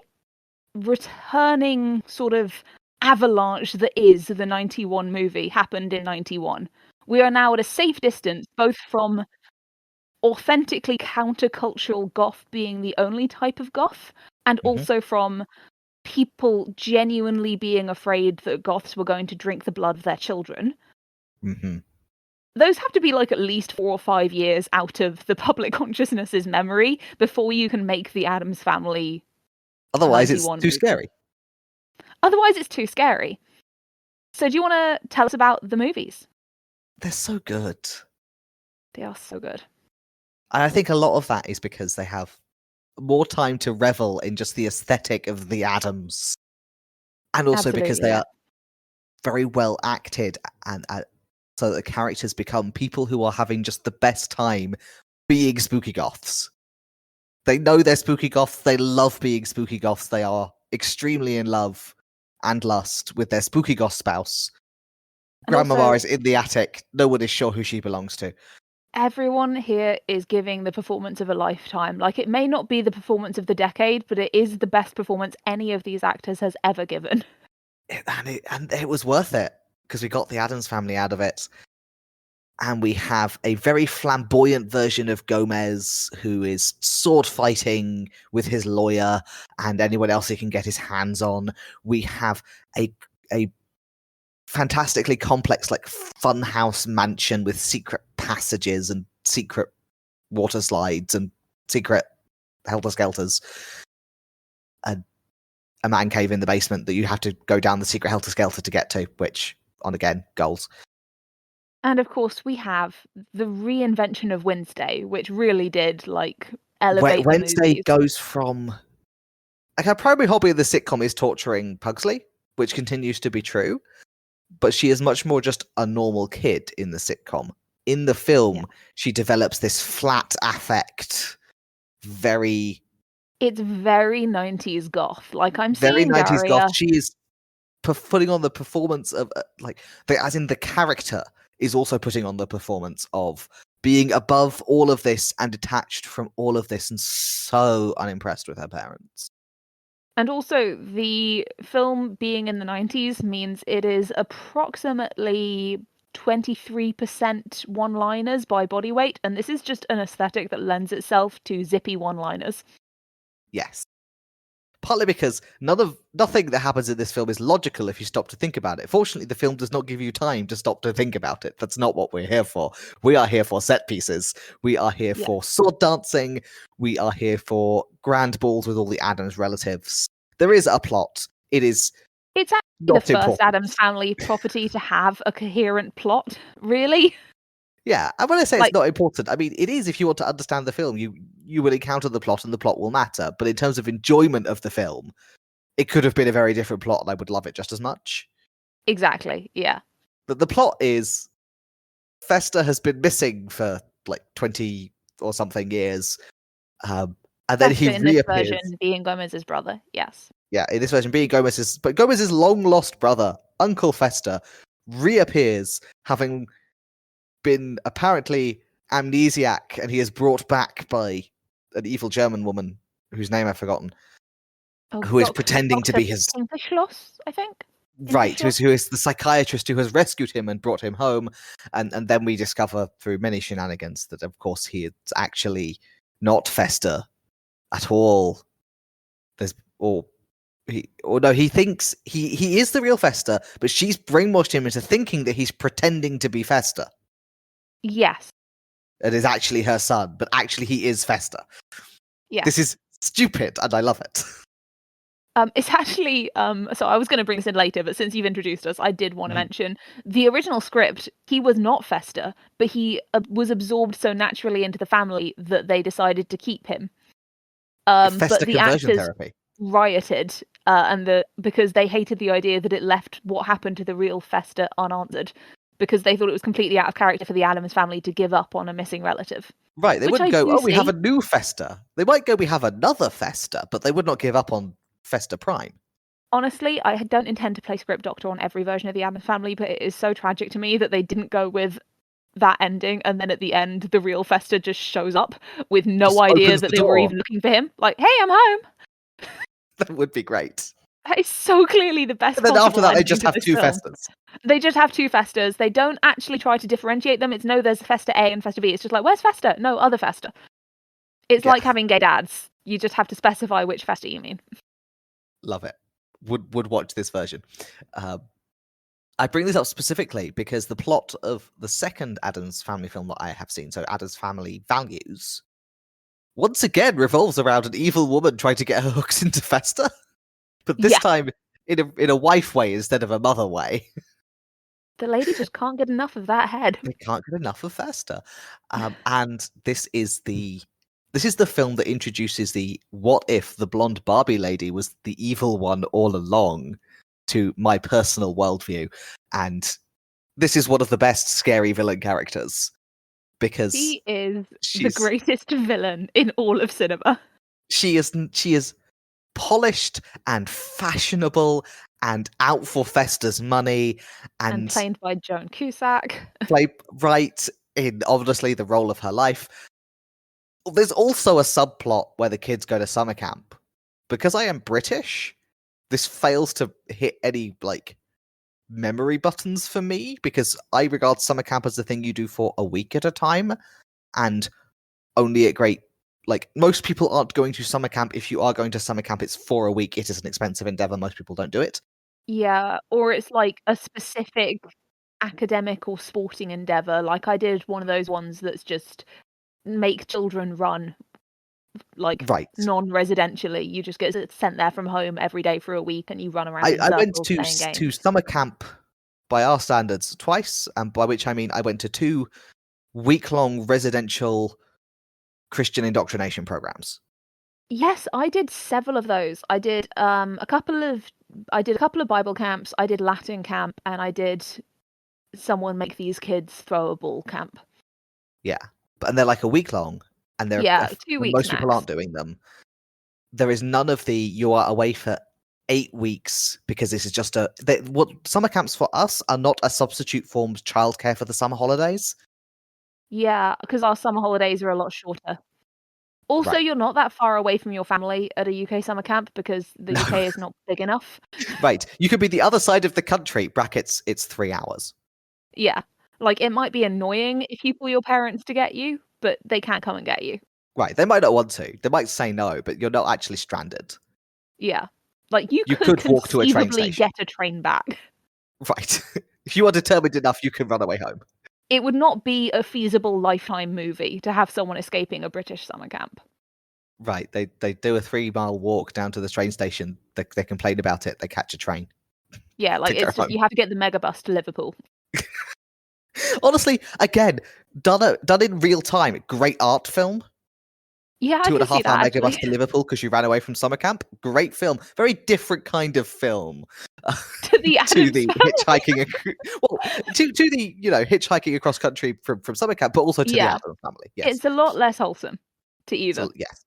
returning sort of avalanche that is the 91 movie happened in 91. We are now at a safe distance, both from authentically countercultural goth being the only type of goth, and also from people genuinely being afraid that goths were going to drink the blood of their children. Those have to be like at least 4 or 5 years out of the public consciousness's memory before you can make the Addams Family. Otherwise, it's too scary. Otherwise, it's too scary. So do you want to tell us about the movies? They're so good. They are so good. And I think a lot of that is because they have more time to revel in just the aesthetic of the Addams. And also because they are very well acted and so the characters become people who are having just the best time being spooky goths. They know they're spooky goths. They love being spooky goths. They are extremely in love and lust with their spooky goth spouse. Grandmama is in the attic. No one is sure who she belongs to. Everyone here is giving the performance of a lifetime. Like, it may not be the performance of the decade, but it is the best performance any of these actors has ever given. And it was worth it because we got the Addams Family out of it. And we have a very flamboyant version of Gomez who is sword fighting with his lawyer and anyone else he can get his hands on. We have a fantastically complex, like, funhouse mansion with secret passages and secret water slides and secret helter-skelters. A man cave in the basement that you have to go down the secret helter-skelter to get to, which, on again, goals. And of course, we have the reinvention of Wednesday, which really did, like, elevate the Wednesday movies. goes from... Like, her primary hobby of the sitcom is torturing Pugsley, which continues to be true, but she is much more just a normal kid in the sitcom. In the film, she develops this flat affect, It's very 90s goth. Like, I'm very seeing 90s goth. Daria. She is putting on the performance of, as in the character is also putting on the performance of being above all of this and detached from all of this and so unimpressed with her parents. And also, the film being in the 90s means it is approximately 23% one-liners by body weight, and this is just an aesthetic that lends itself to zippy one-liners. Yes. Partly because nothing that happens in this film is logical if you stop to think about it. Fortunately, the film does not give you time to stop to think about it. That's not what we're here for. We are here for set pieces. We are here for sword dancing. We are here for grand balls with all the Addams relatives. There is a plot. It's actually the not first important. Addams Family property to have a coherent plot, really. Yeah, and when I say it's not important, I mean, it is if you want to understand the film. You will encounter the plot and the plot will matter. But in terms of enjoyment of the film, it could have been a very different plot and I would love it just as much. Exactly, yeah. But the plot is Fester has been missing for like 20 or something years. And then he in this reappears. version being Gomez's brother, yes. Yeah, in this version being Gomez's long lost brother, Uncle Fester, reappears having been apparently amnesiac, and he is brought back by an evil German woman whose name I've forgotten, who is pretending to be his... Schloss, I think? Right, who is the psychiatrist who has rescued him and brought him home, and then we discover through many shenanigans that, of course, he is actually not Fester at all. He thinks he is the real Fester, but she's brainwashed him into thinking that he's pretending to be Fester. Yes. It is actually her son, but actually he is Fester. Yeah. This is stupid, and I love it. It's actually, so I was going to bring this in later, but since you've introduced us, I did want to mention the original script. He was not Fester, but he was absorbed so naturally into the family that they decided to keep him. Fester but the conversion actors therapy rioted, because they hated the idea that it left what happened to the real Fester unanswered, because they thought it was completely out of character for the Addams family to give up on a missing relative. Right, they wouldn't go, we have a new Fester. They might go, we have another Fester, but they would not give up on Fester Prime. Honestly, I don't intend to play script doctor on every version of the Addams family, but it is so tragic to me that they didn't go with that ending, and then at the end, the real Fester just shows up with no idea that they were even looking for him. Like, hey, I'm home! That would be great. That is so clearly the best possible. And then after that, they just have two Festers. They just have two Festers. They don't actually try to differentiate them. It's no, there's Fester A and Fester B. It's just like, where's Fester? No, other Fester. It's like having gay dads. You just have to specify which Fester you mean. Love it. Would watch this version. I bring this up specifically because the plot of the second Addams Family film that I have seen, so Addams Family Values, once again revolves around an evil woman trying to get her hooks into Fester, but this time in a wife way instead of a mother way. The lady just can't get enough of that head. They can't get enough of Fester, and this is the film that introduces the what if the blonde Barbie lady was the evil one all along to my personal worldview. And this is one of the best scary villain characters because she is the greatest villain in all of cinema. She is polished and fashionable and out for Fester's money and played by Joan Cusack. Right. in obviously the role of her life. There's also a subplot where the kids go to summer camp. Because I am British, this fails to hit any like memory buttons for me because I regard summer camp as the thing you do for a week at a time, and only at great like most people aren't going to summer camp. If you are going to summer camp, it's for a week. It is an expensive endeavor. Most people don't do it. Yeah, or it's like a specific academic or sporting endeavor. Like I did one of those ones that's just make children run, like Right. non-residentially. You just get sent there from home every day for a week and you run around in I went circles playing to games. summer camp by our standards twice, and by which I mean I went to 2 week-long residential Christian indoctrination programs. Yes, I did several of those. I did a couple of Bible camps, I did Latin camp, and I did someone make these kids throw a ball camp. Yeah, and they're like a week long, and Yeah, 2 weeks most people max. aren't doing them. There is none of the you are away for 8 weeks because this is just what summer camps for us are not a substitute formed childcare for the summer holidays. Yeah, because our summer holidays are a lot shorter. Also, Right. you're not that far away from your family at a UK summer camp because the No. UK is not big enough. Right. You could be the other side of the country, brackets, it's 3 hours. Yeah. Like, it might be annoying if you call your parents to get you, but they can't come and get you. Right. They might not want to. They might say no, but you're not actually stranded. Yeah. Like, you You could could walk to a train conceivably station. get a train back. Right. If you are determined enough, you can run away home. It would not be a feasible Lifetime movie to have someone escaping a British summer camp. Right. They do a 3 mile walk down to the train station. They complain about it. They catch a train Yeah, to like, go it's just home. you have to get the megabus to Liverpool. Honestly, again, done in real time. Great art film. Yeah, I Two and can a see half hour that, actually. megabus to Liverpool because you ran away from summer camp. Great film. Very different kind of film To the to Addams the Family. hitchhiking. Well, to the hitchhiking across country from summer camp, but also to the Yeah. Addams Family. Yes. It's a lot less wholesome to either. So yes.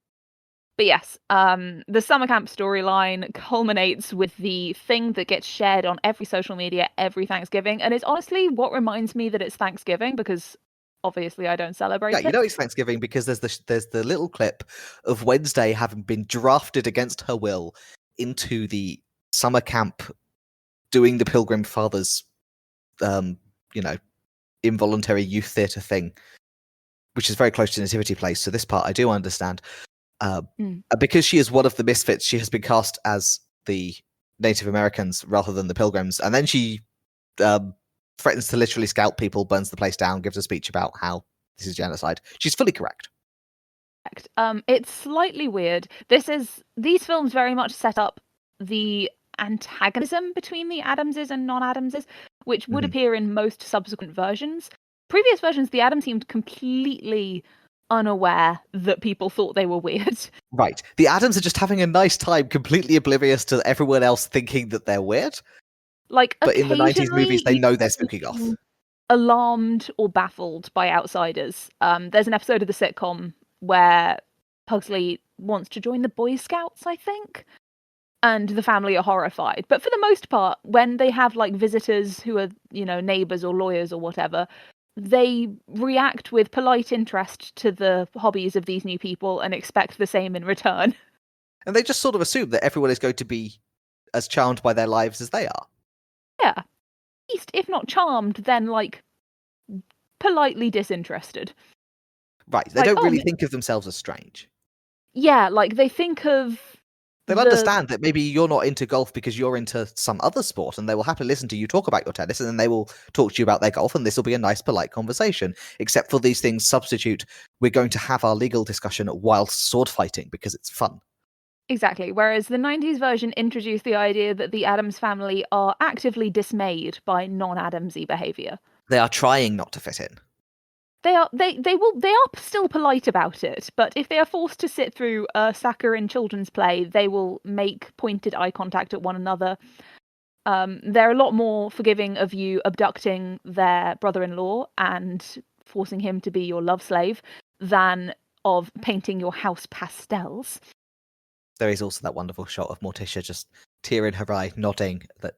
But yes, the summer camp storyline culminates with the thing that gets shared on every social media every Thanksgiving, and it's honestly what reminds me that it's Thanksgiving because obviously I don't Yeah, celebrate you it. know it's Thanksgiving because there's the little clip of Wednesday having been drafted against her will into the summer camp doing the Pilgrim Fathers you know, involuntary youth theatre thing, which is very close to Nativity Place. So this part I do understand. Because she is one of the misfits, she has been cast as the Native Americans rather than the Pilgrims, and then she threatens to literally scalp people, burns the place down, gives a speech about how this is genocide. She's fully correct. It's slightly weird. These films very much set up the antagonism between the Addamses and non-Addamses, which would appear in most subsequent versions. Previous versions, the Addams seemed completely unaware that people thought they were weird. Right. The Addams are just having a nice time, completely oblivious to everyone else thinking that they're weird. Like, But in the 90s movies, occasionally they you know they're spooky goth. seem alarmed or baffled by outsiders. There's an episode of the sitcom where Pugsley wants to join the Boy Scouts, I think, and the family are horrified. But for the most part, when they have like visitors who are, neighbors or lawyers or whatever, they react with polite interest to the hobbies of these new people and expect the same in return. And they just sort of assume that everyone is going to be as charmed by their lives as they are. Yeah. At least, if not charmed, then like politely disinterested. Right. They Like, don't oh, really think of themselves as strange. yeah, like they think of They'll understand that maybe you're not into golf because you're into some other sport, and they will happily listen to you talk about your tennis, and then they will talk to you about their golf, and this will be a nice, polite conversation. Except for these things substitute, we're going to have our legal discussion whilst sword fighting because it's fun. Exactly. Whereas the 90s version introduced the idea that the Addams family are actively dismayed by non-Addamsy behavior. They are trying not to fit in. They are still polite about it, but if they are forced to sit through a saccharine children's play, they will make pointed eye contact at one another. They're a lot more forgiving of you abducting their brother-in-law and forcing him to be your love slave than of painting your house pastels. There is also that wonderful shot of Morticia just tear in her eye, nodding that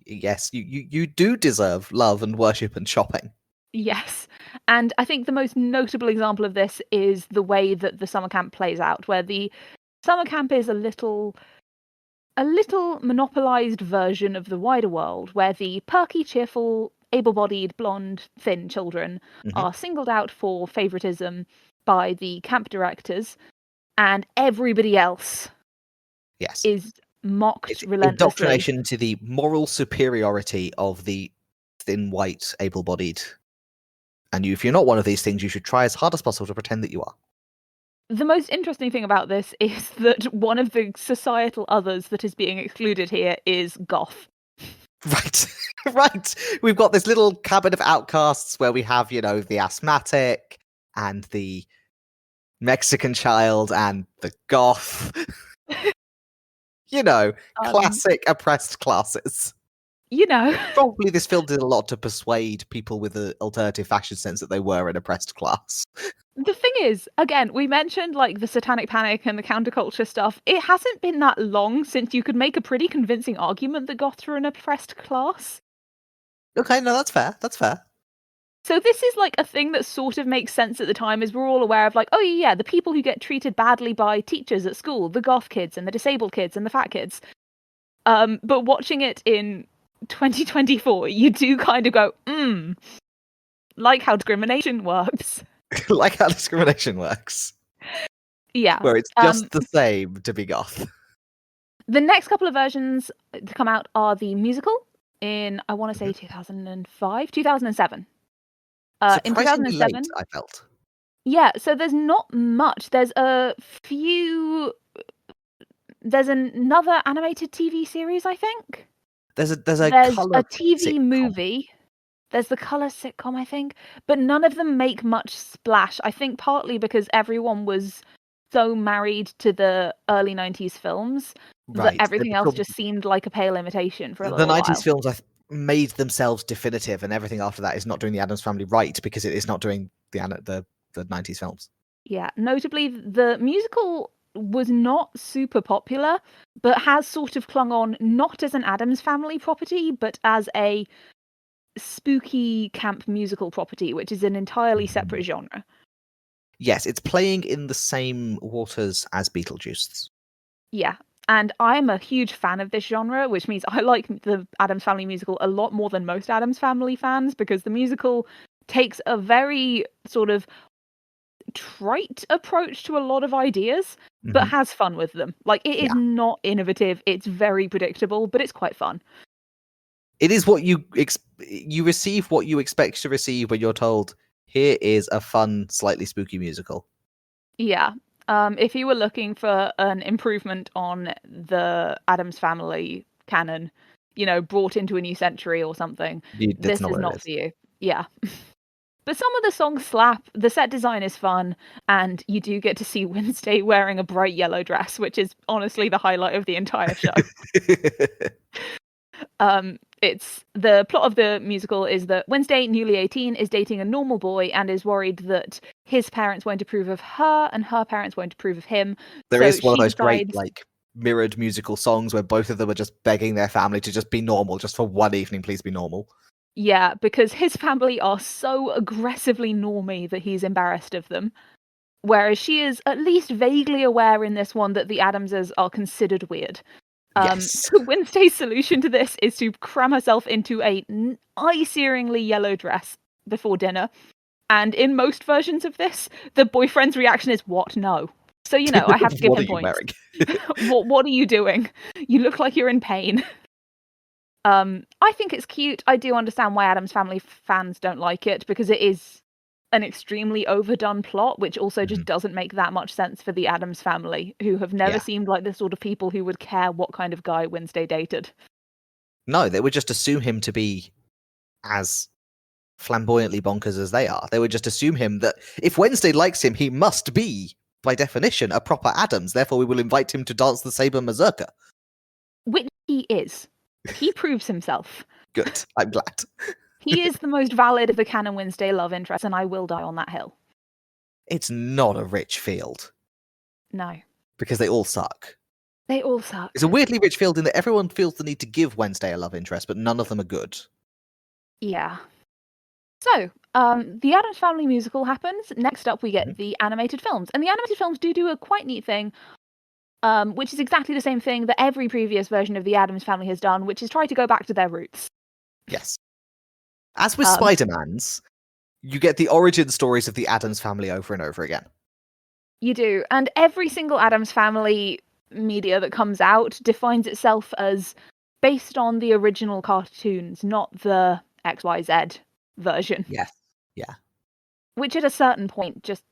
yes, you do deserve love and worship and shopping. Yes. And I think the most notable example of this is the way that the summer camp plays out, where the summer camp is a little monopolized version of the wider world, where the perky, cheerful, able-bodied, blonde, thin children Mhm. are singled out for favoritism by the camp directors, and everybody else Yes. is mocked It's relentlessly. indoctrination into the moral superiority of the thin, white, able-bodied. And if you're not one of these things, you should try as hard as possible to pretend that you are. The most interesting thing about this is that one of the societal others that is being excluded here is goth. Right. Right. We've got this little cabin of outcasts where we have, the asthmatic and the Mexican child and the goth. Um, Classic oppressed classes. you know, Probably this film did a lot to persuade people with an alternative fashion sense that they were an oppressed class. the thing is, again, we mentioned like the satanic panic and the counterculture stuff. It hasn't been that long since you could make a pretty convincing argument that goths are an oppressed class. Okay, no, that's fair. That's fair. So this is like a thing that sort of makes sense at the time, as we're all aware of like, oh yeah, the people who get treated badly by teachers at school, the goth kids and the disabled kids and the fat kids. But watching it in 2024, you do kind of go, like how discrimination works. Like how discrimination works, Yeah. where it's just the same to be goth. The next couple of versions to come out are the musical in, I want to say Mhm. 2005, 2007. In Surprisingly late, 2007, I felt. yeah, so there's not much. There's another animated TV series, I think. There's a There's color a TV sitcom. movie. There's the color sitcom, I think, but none of them make much splash. I think partly because everyone was so married to the early 90s films that Right. They everything else become just seemed like a pale imitation for a the little 90s while. films made themselves definitive, and everything after that is not doing the Addams Family right because it is not doing the 90s films. Yeah, notably, the musical was not super popular, but has sort of clung on not as an Addams Family property, but as a spooky camp musical property, which is an entirely separate genre. Yes, it's playing in the same waters as Beetlejuice. Yeah. And I'm a huge fan of this genre, which means I like the Addams Family musical a lot more than most Addams Family fans, because the musical takes a very sort of trite approach to a lot of ideas, but Mhm. has fun with them. Like, it is Yeah. not innovative, it's very predictable, but it's quite fun. It is what you receive what you expect to receive when you're told, "Here is a fun, slightly spooky musical." Yeah. If you were looking for an improvement on the Addams Family canon, brought into a new century or something, That's this not is what it not is. for you. Yeah. But some of the songs slap, the set design is fun, and you do get to see Wednesday wearing a bright yellow dress, which is honestly the highlight of the entire show. It's the plot of the musical is that Wednesday, newly 18, is dating a normal boy and is worried that his parents won't approve of her and her parents won't approve of him. There So is one of she those great, decides, like, mirrored musical songs where both of them are just begging their family to just be normal, just for one evening, please be normal. yeah, because his family are so aggressively normy that he's embarrassed of them. Whereas she is at least vaguely aware in this one that the Addamses are considered weird. Yes. So Wednesday's solution to this is to cram herself into a eye-searingly yellow dress before dinner. And in most versions of this, the boyfriend's reaction is, "What? No." So, I have to give What are him you points. wearing? What are you doing? You look like you're in pain. I think it's cute. I do understand why Addams Family fans don't like it, because it is an extremely overdone plot, which also just Mhm. doesn't make that much sense for the Addams Family, who have never Yeah. seemed like the sort of people who would care what kind of guy Wednesday dated. No, they would just assume him to be as flamboyantly bonkers as they are. They would just assume him that if Wednesday likes him, he must be, by definition, a proper Addams. Therefore, we will invite him to dance the Saber Mazurka. Which he is. He proves himself. Good. I'm glad. He is the most valid of the canon Wednesday love interest, and I will die on that hill. It's not a rich field No. because they all suck. They all suck. It's a weirdly rich field in that everyone feels the need to give Wednesday a love interest, but none of them are good. Yeah. So, the Addams Family musical happens. Next up, we get Mhm. the animated films. And the animated films do a quite neat thing, which is exactly the same thing that every previous version of the Addams Family has done, which is try to go back to their roots. Yes. As with Um, Spider-Man's, you get the origin stories of the Addams Family over and over again. You do. And every single Addams Family media that comes out defines itself as based on the original cartoons, not the XYZ version. Yes. Yeah. Which at a certain point just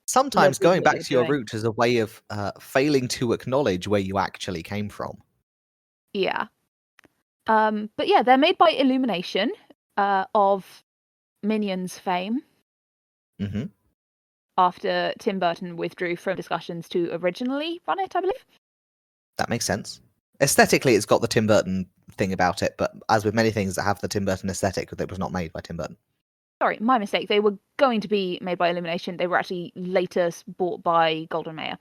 Sometimes live with going what back you're to your doing. roots is a way of failing to acknowledge where you actually came from. Yeah. But yeah, they're made by Illumination, of Minions fame, Hmm. after Tim Burton withdrew from discussions to originally run it, I believe. That makes sense. Aesthetically, it's got the Tim Burton thing about it, but as with many things that have the Tim Burton aesthetic, it was not made by Tim Burton. Sorry, my mistake. They were going to be made by Illumination. They were actually later bought by Golden Mayer.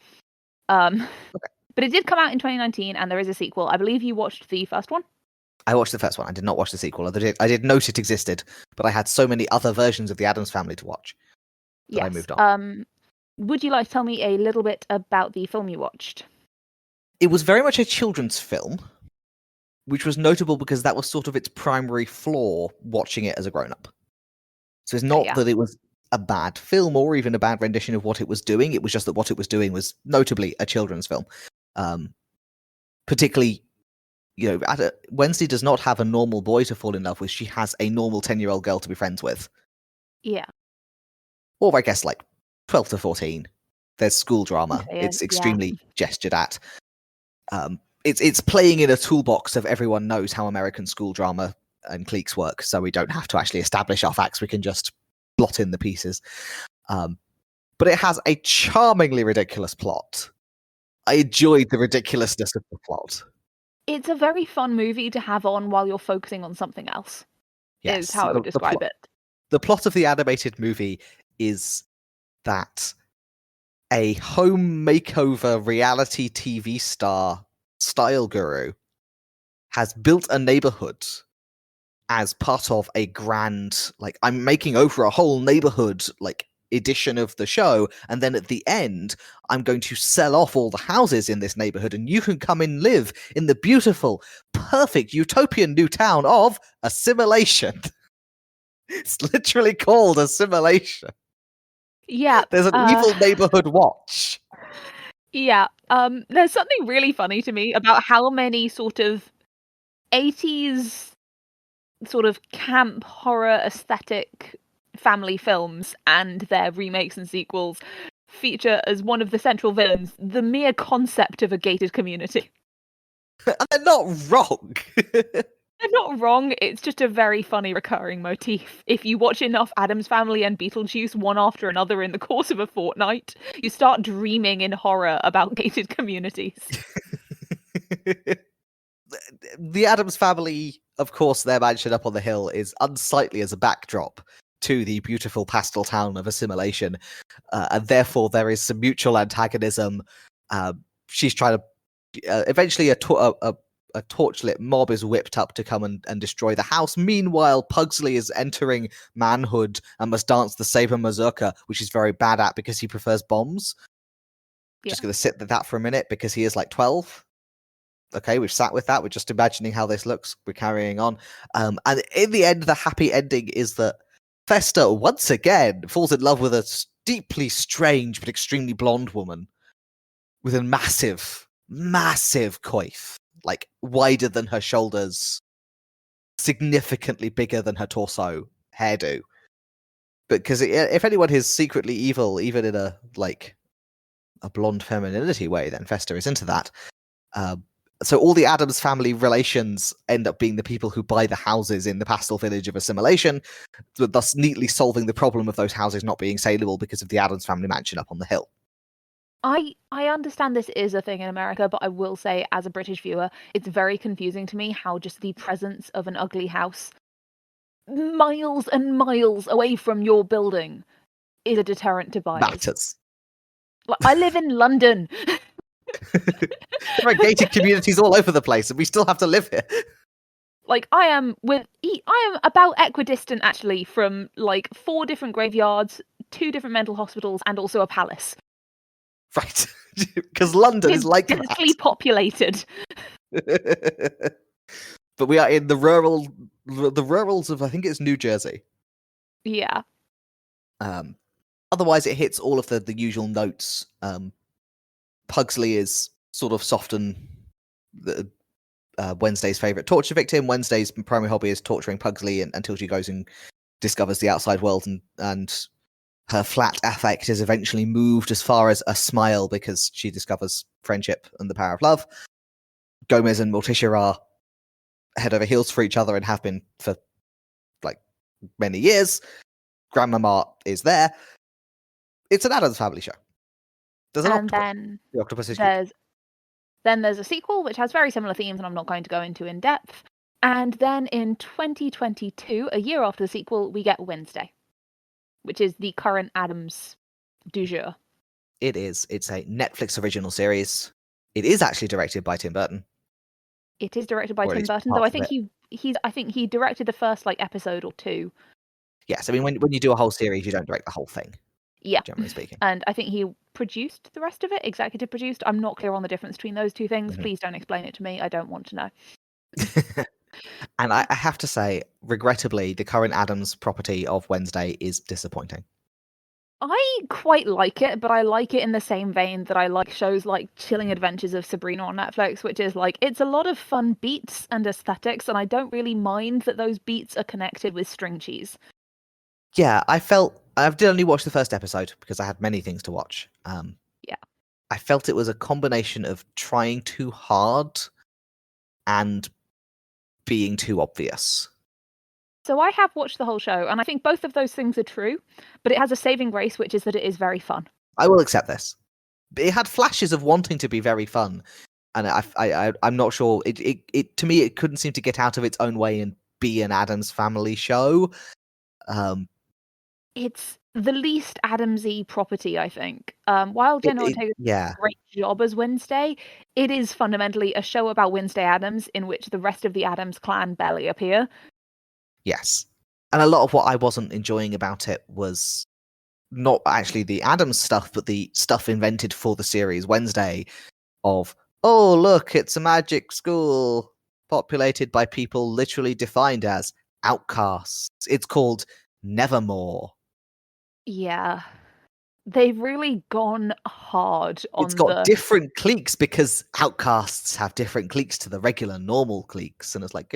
Um, Okay. but it did come out in 2019, and there is a sequel. I believe you watched the first one. I watched the first one. I did not watch the sequel. I did note it existed, but I had so many other versions of the Addams Family to watch that I Yes. moved on. Would you like to tell me a little bit about the film you watched? It was very much a children's film, which was notable because that was sort of its primary flaw watching it as a grown-up. So it's not Yeah. that it was a bad film or even a bad rendition of what it was doing. It was just that what it was doing was notably a children's film. Particularly, Wednesday does not have a normal boy to fall in love with. She has a normal 10-year-old girl to be friends with. Yeah. Or I guess like 12 to 14. There's school drama. Okay, It's yeah. extremely gestured at. It's playing in a toolbox of everyone knows how American school drama and cliques work, so we don't have to actually establish our facts. We can just blot in the pieces. But it has a charmingly ridiculous plot. I enjoyed the ridiculousness of the plot. It's a very fun movie to have on while you're focusing on something else, is Yes, how I would describe it. the plot of the animated movie is that a home makeover reality TV star style guru has built a neighborhood as part of a grand, like, I'm making over a whole neighborhood, like, edition of the show, and then at the end I'm going to sell off all the houses in this neighborhood and you can come and live in the beautiful, perfect utopian new town of Assimilation. It's literally called Assimilation. Yeah. There's an evil neighborhood watch. Yeah. There's something really funny to me about how many sort of 80s sort of camp horror aesthetic family films and their remakes and sequels feature as one of the central villains the mere concept of a gated community. And they're not wrong. They're not wrong, it's just a very funny recurring motif. If you watch enough Addams Family and Beetlejuice one after another in the course of a fortnight, you start dreaming in horror about gated communities. The Addams Family, of course, their mansion up on the hill is unsightly as a backdrop to the beautiful pastel town of Assimilation, and therefore there is some mutual antagonism. She's trying to eventually a torchlit mob is whipped up to come and destroy the house. Meanwhile, Pugsley is entering manhood and must dance the Saber Mazurka, which he's very bad at because he prefers bombs. Yeah. Just going to sit with that for a minute because he is like 12. Okay, we've sat with that. We're just imagining how this looks. We're carrying on. And in the end, the happy ending is that Fester once again falls in love with a deeply strange but extremely blonde woman with a massive, massive coif, like wider than her shoulders, significantly bigger than her torso hairdo. Because if anyone is secretly evil, even in a blonde femininity way, then Fester is into that. So all the Addams Family relations end up being the people who buy the houses in the pastel village of Assimilation, thus neatly solving the problem of those houses not being saleable because of the Addams Family mansion up on the hill. I understand this is a thing in America, but I will say, as a British viewer, it's very confusing to me how just the presence of an ugly house miles and miles away from your building is a deterrent to buyers. Matters. Like, I live in London. There are gated communities all over the place, and we still have to live here. Like I am about equidistant actually from like 4 different graveyards, 2 different mental hospitals, and also a palace. Right. Because London is like Densely populated. that. But we are in the rurals of, I think it's New Jersey. Yeah. Otherwise, it hits all of the usual notes. Pugsley is sort of soften the Wednesday's favorite torture victim. Wednesday's primary hobby is torturing Pugsley until she goes and discovers the outside world, and her flat affect is eventually moved as far as a smile because she discovers friendship and the power of love. Gomez and Morticia are head over heels for each other and have been for like many years. Grandmama is there. It's an Addams Family show. There's an And octopus. then The octopus is cute. there's a sequel which has very similar themes and I'm not going to go into in depth. And then in 2022, a year after the sequel, we get Wednesday, which is the current Addams du jour. It is. It's a Netflix original series. It is actually directed by Tim Burton. It is directed by Or at Tim least Burton, though I parts of think it. I think he directed the first like episode or 2. Yes, I mean when you do a whole series, you don't direct the whole thing, Yeah. generally speaking. And I think he produced the rest of it, executive produced. I'm not clear on the difference between those two things. Mhm. Please don't explain it to me. I don't want to know. And I have to say, regrettably, the current Addams property of Wednesday is disappointing. I quite like it, but I like it in the same vein that I like shows like Chilling Adventures of Sabrina on Netflix, which is like it's a lot of fun beats and aesthetics, and I don't really mind that those beats are connected with string cheese. Yeah, I did only watch the first episode because I had many things to watch. Yeah. I felt it was a combination of trying too hard and being too obvious. So I have watched the whole show, and I think both of those things are true, but it has a saving grace, which is that it is very fun. I will accept this. It had flashes of wanting to be very fun, and I'm not sure. It to me, it couldn't seem to get out of its own way and be an Addams Family show. It's the least Addams-y property, I think. While Jenna Ortega does Yeah, a great job as Wednesday, it is fundamentally a show about Wednesday Addams in which the rest of the Addams clan barely appear. yes. And a lot of what I wasn't enjoying about it was not actually the Addams stuff, but the stuff invented for the series Wednesday of, oh, look, it's a magic school populated by people literally defined as outcasts. It's called Nevermore. Yeah. They've really gone hard It's on got the different cliques because outcasts have different cliques to the regular normal cliques. And it's like,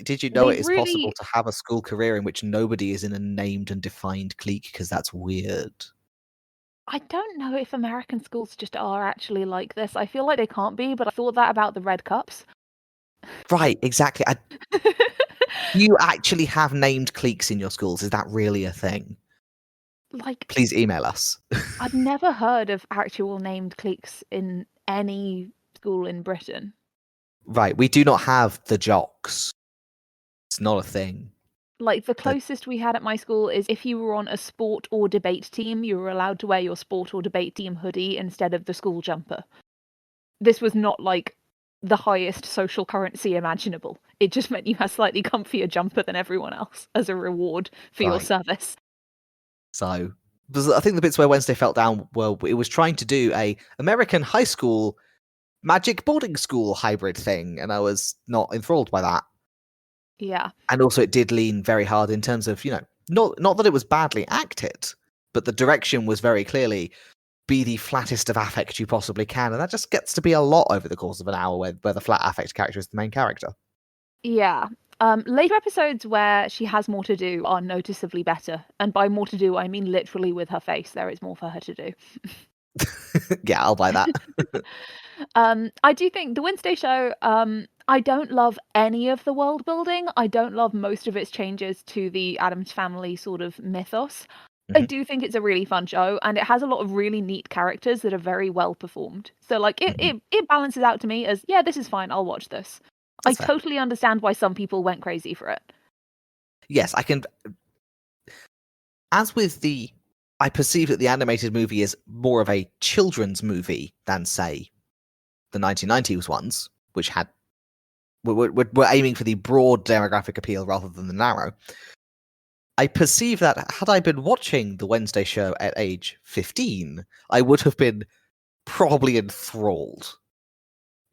did you know it they've is possible really to have a school career in which nobody is in a named and defined clique? Because that's weird. I don't know if American schools just are actually like this. I feel like they can't be, but I thought that about the Red Cups. Right, exactly. You actually have named cliques in your schools. Is that really a thing? Like, Please email us. I've never heard of actual named cliques in any school in Britain. Right, we do not have the jocks. It's not a thing. Like, the closest we had at my school is if you were on a sport or debate team, you were allowed to wear your sport or debate team hoodie instead of the school jumper. This was not like the highest social currency imaginable. It just meant you had a slightly comfier jumper than everyone else as a reward for your Right. service. So, I think the bits where Wednesday felt down were it was trying to do a American high school magic boarding school hybrid thing, and I was not enthralled by that. Yeah. And also, it did lean very hard in terms of, not that it was badly acted, but the direction was very clearly be the flattest of affect you possibly can, and that just gets to be a lot over the course of an hour where the flat affect character is the main character. Yeah. Later episodes where she has more to do are noticeably better. And by more to do, I mean literally with her face. There is more for her to do. Yeah, I'll buy that. I do think the Wednesday show, I don't love any of the world building. I don't love most of its changes to the Addams Family sort of mythos. I Mhm. do think it's a really fun show, and it has a lot of really neat characters that are very well performed. So like Mhm. it balances out to me as, yeah, this is fine, I'll watch this. I That's fair. totally understand why some people went crazy for it. Yes, I can. As with I perceive that the animated movie is more of a children's movie than, say, the 1990s ones, which had we're aiming for the broad demographic appeal rather than the narrow. I perceive that had I been watching the Wednesday show at age 15, I would have been probably enthralled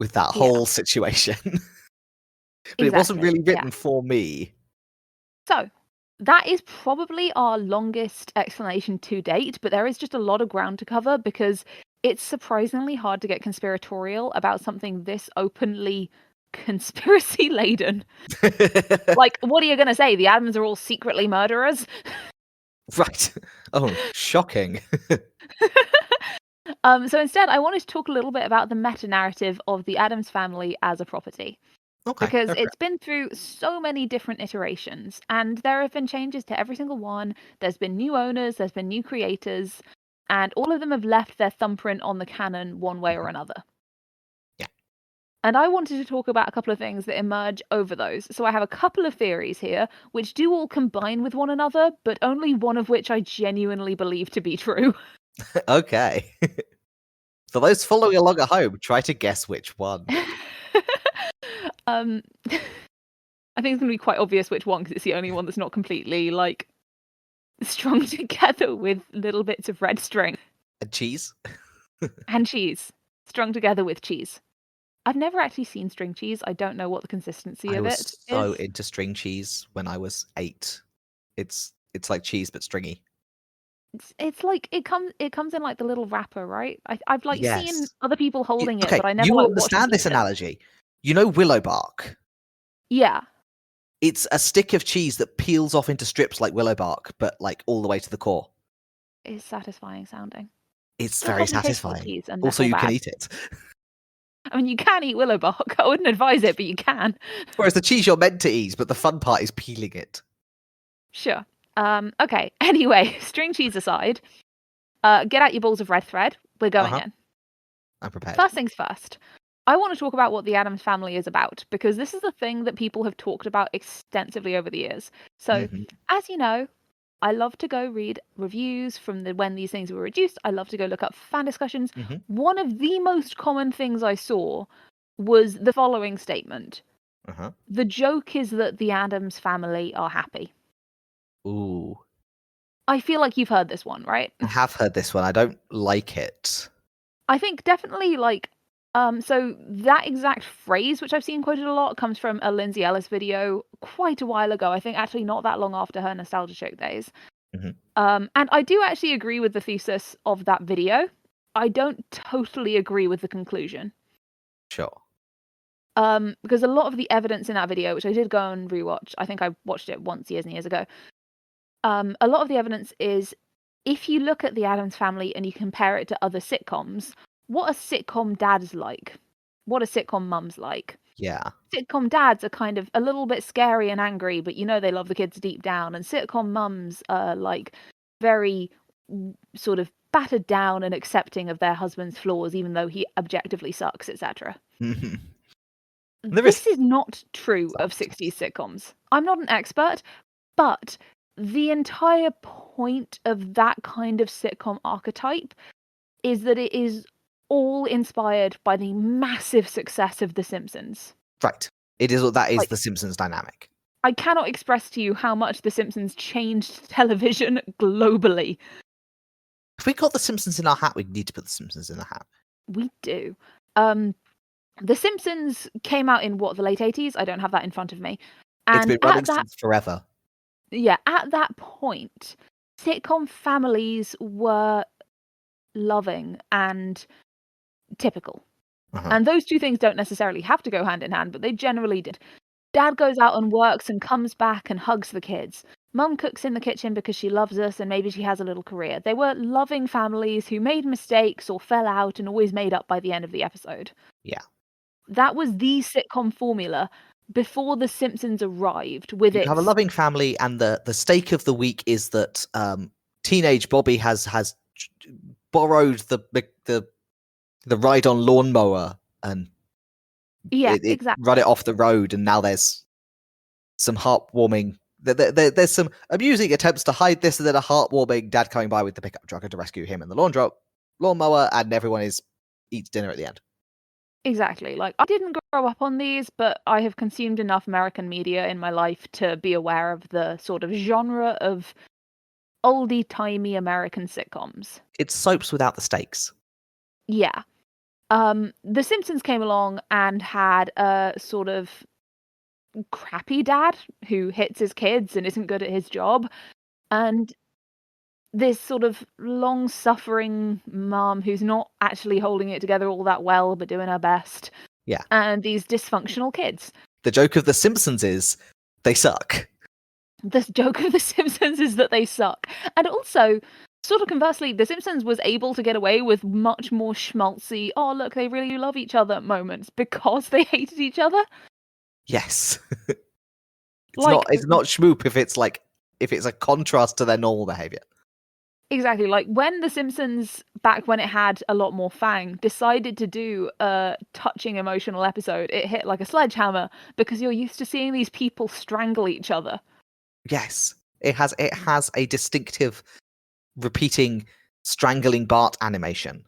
with that Yeah. whole situation. But it wasn't Exactly. really Yeah. written for me. So, that is probably our longest explanation to date, but there is just a lot of ground to cover because it's surprisingly hard to get conspiratorial about something this openly conspiracy laden. Like, what are you going to say? The Addams are all secretly murderers? Right. Oh, shocking. So instead, I wanted to talk a little bit about the meta narrative of the Addams family as a property. Okay. Because Go for it's been through so many different iterations, and there have been changes to every single one. There's been new owners, there's been new creators, and all of them have left their thumbprint on the canon one way or another. Yeah. And I wanted to talk about a couple of things that emerge over those. So I have a couple of theories here, which do all combine with one another, but only one of which I genuinely believe to be true. it. Okay. For those following along at home, try to guess which one. um, I think it's going to be quite obvious which one because it's the only one that's not completely like strung together with little bits of red string And cheese? and cheese strung together with cheese. I've never actually seen string cheese. I don't know what the consistency I of was it so is. into string cheese when I was 8. It's like cheese but stringy. It's like it comes in like the little wrapper, right? I've like seen Yes. other people holding it, Okay, but I never you will like watched them understand this eat it. analogy. You know willow bark? Yeah, It's a stick of cheese that peels off into strips like willow bark, but like all the way to the core. it's satisfying sounding. It's Still very doesn't taste like satisfying. cheese and Also, therefore you can bad. eat it. I mean, you can eat willow bark. I wouldn't advise it, but you can. Whereas the cheese you're meant to eat, but the fun part is peeling it. Sure. Okay. Anyway, string cheese aside, get out your balls of red thread. We're going in. I'm prepared. First things first. I want to talk about what the Addams family is about because this is the thing that people have talked about extensively over the years. So, as you know, I love to go read reviews from when these things were reduced. I love to go look up fan discussions. One of the most common things I saw was the following statement. The joke is that the Addams family are happy. Ooh. I feel like you've heard this one, right? I have heard this one. I don't like it. I think definitely like so that exact phrase, which I've seen quoted a lot, comes from a Lindsay Ellis video quite a while ago. I think actually not that long after her Nostalgia Choke days. And I do actually agree with the thesis of that video. I don't totally agree with the conclusion. Sure. Because a lot of the evidence in that video, which I did go and rewatch, I think I watched it once years and years ago. A lot of the evidence is if you look at the Addams Family and you compare it to other sitcoms, what a sitcom dad's like, what a sitcom mum's like. Yeah. Sitcom dads are kind of a little bit scary and angry, but you know they love the kids deep down. And sitcom mums are like very sort of battered down and accepting of their husband's flaws, even though he objectively sucks, etc. This is not true of 60s sitcoms. I'm not an expert, but the entire point of that kind of sitcom archetype is that it is all inspired by the massive success of The Simpsons. Right. That is the Simpsons dynamic. I cannot express to you how much The Simpsons changed television globally. If we got The Simpsons in our hat, we need to put The Simpsons in the hat. We do. The Simpsons came out in the late 80s? I don't have that in front of me. It's And been running since forever. Yeah, at that point, sitcom families were loving and typical. And those two things don't necessarily have to go hand in hand, but they generally did. Dad goes out and works and comes back and hugs the kids. Mum cooks in the kitchen because she loves us and maybe she has a little career. They were loving families who made mistakes or fell out and always made up by the end of the episode. Yeah. That was the sitcom formula before The Simpsons arrived with it. You have a loving family, and the stake of the week is that teenage Bobby has borrowed the ride-on lawnmower and exactly. run it off the road, and now there's some heartwarming. There's some amusing attempts to hide this, and then a heartwarming dad coming by with the pickup truck to rescue him and the lawnmower, and everyone eats dinner at the end. Exactly. Like, I didn't grow up on these, but I have consumed enough American media in my life to be aware of the sort of genre of oldie-timey American sitcoms. It's soaps without the stakes. Yeah. The Simpsons came along and had a sort of crappy dad who hits his kids and isn't good at his job, and this sort of long-suffering mum who's not actually holding it together all that well, but doing her best, Yeah. and these dysfunctional kids. The joke of The Simpsons is they suck. The joke of The Simpsons is that they suck. And also, sort of conversely, The Simpsons was able to get away with much more schmaltzy, oh, look, they really love each other moments because they hated each other. Yes. Like, it's not schmoop if it's a contrast to their normal behavior. exactly. Like, when The Simpsons, back when it had a lot more fang, decided to do a touching emotional episode, it hit like a sledgehammer because you're used to seeing these people strangle each other. Yes. It has a distinctive repeating strangling Bart animation.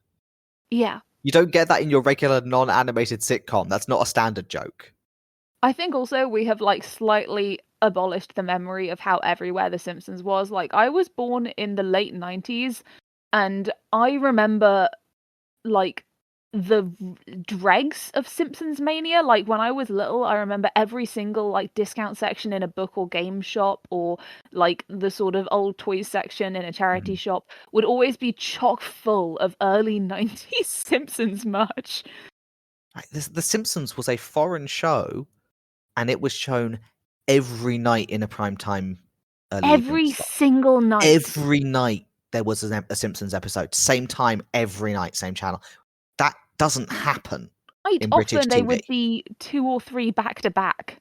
Yeah. You don't get that in your regular non-animated sitcom. That's not a standard joke. I think also we have like slightly abolished the memory of how everywhere The Simpsons was. Like, I was born in the late 90s and I remember like the dregs of Simpsons mania. Like, when I was little, I remember every single like discount section in a book or game shop, or like the sort of old toys section in a charity shop would always be chock full of early 90s Simpsons merch. Right, The Simpsons was a foreign show, and it was shown every night in a primetime early evening Every slot. single night. Every night there was a Simpsons episode. Same time, every night, same channel. That doesn't happen Quite in British often they TV. would be 2 or 3 back to back.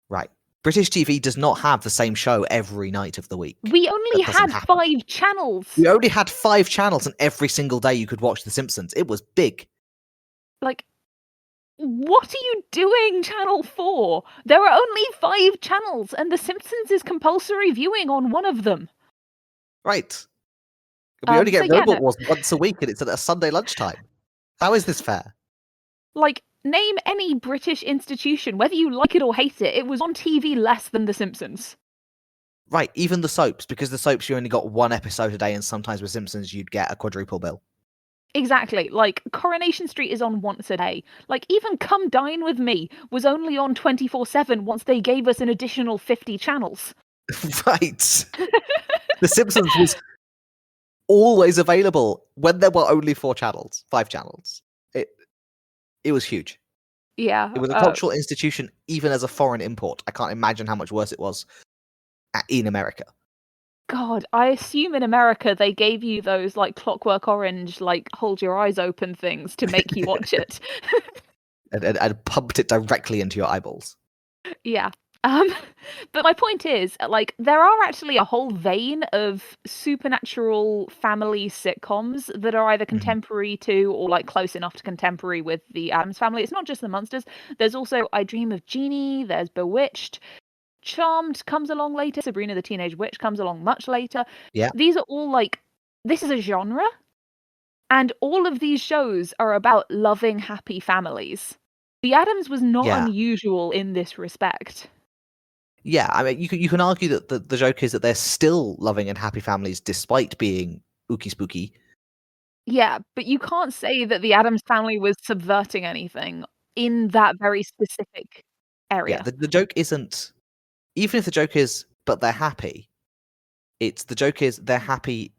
Right. British TV does not have the same show every night of the week. We only That doesn't had happen. 5 channels. We only had 5 channels, and every single day you could watch The Simpsons. It was big. Like, what are you doing, Channel 4? There are only 5 channels, and The Simpsons is compulsory viewing on one of them. Right. We only get so yeah, Robot no. Wars once a week, and it's at a Sunday lunchtime. How is this fair? Like, name any British institution, whether you like it or hate it, it was on TV less than The Simpsons. Right, even the soaps, because the soaps you only got 1 episode a day, and sometimes with Simpsons you'd get a quadruple bill. Exactly. Like, Coronation Street is on once a day. Like, even Come Dine With Me was only on 24/7 once they gave us an additional 50 channels. Right. The Simpsons was always available when there were only 5 channels. It was huge. Yeah. It was a cultural institution, even as a foreign import. I can't imagine how much worse it was in America. God, I assume in America they gave you those like Clockwork Orange, like hold your eyes open things to make you watch it. and pumped it directly into your eyeballs. Yeah. But my point is, like, there are actually a whole vein of supernatural family sitcoms that are either contemporary to or like close enough to contemporary with the Addams Family. It's not just the Munsters. There's also I Dream of Jeannie, there's Bewitched, Charmed comes along later, Sabrina the Teenage Witch comes along much later. Yeah. These are all like, this is a genre, and all of these shows are about loving, happy families. The Addams was not unusual in this respect. Yeah, I mean, you can argue that the joke is that they're still loving and happy families despite being ooky spooky. Yeah, but you can't say that the Addams Family was subverting anything in that very specific area. Yeah, the joke isn't, even if the joke is, but they're happy, it's the joke is they're happy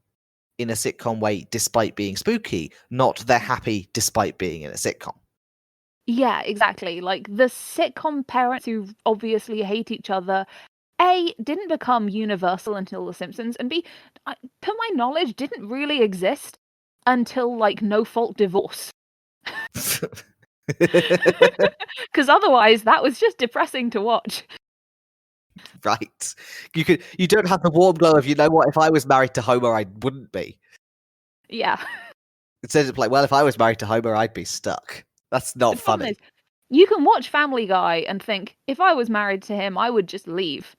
in a sitcom way despite being spooky, not they're happy despite being in a sitcom. Yeah, exactly. Like, the sitcom parents who obviously hate each other, A, didn't become universal until The Simpsons, and B, to my knowledge, didn't really exist until, like, No Fault Divorce. Because otherwise, that was just depressing to watch. Right. You don't have the warm glow of, you know what, if I was married to Homer, I wouldn't be. Yeah. Instead it's like, well, if I was married to Homer, I'd be stuck. That's not The problem funny. is, you can watch Family Guy and think, if I was married to him, I would just leave.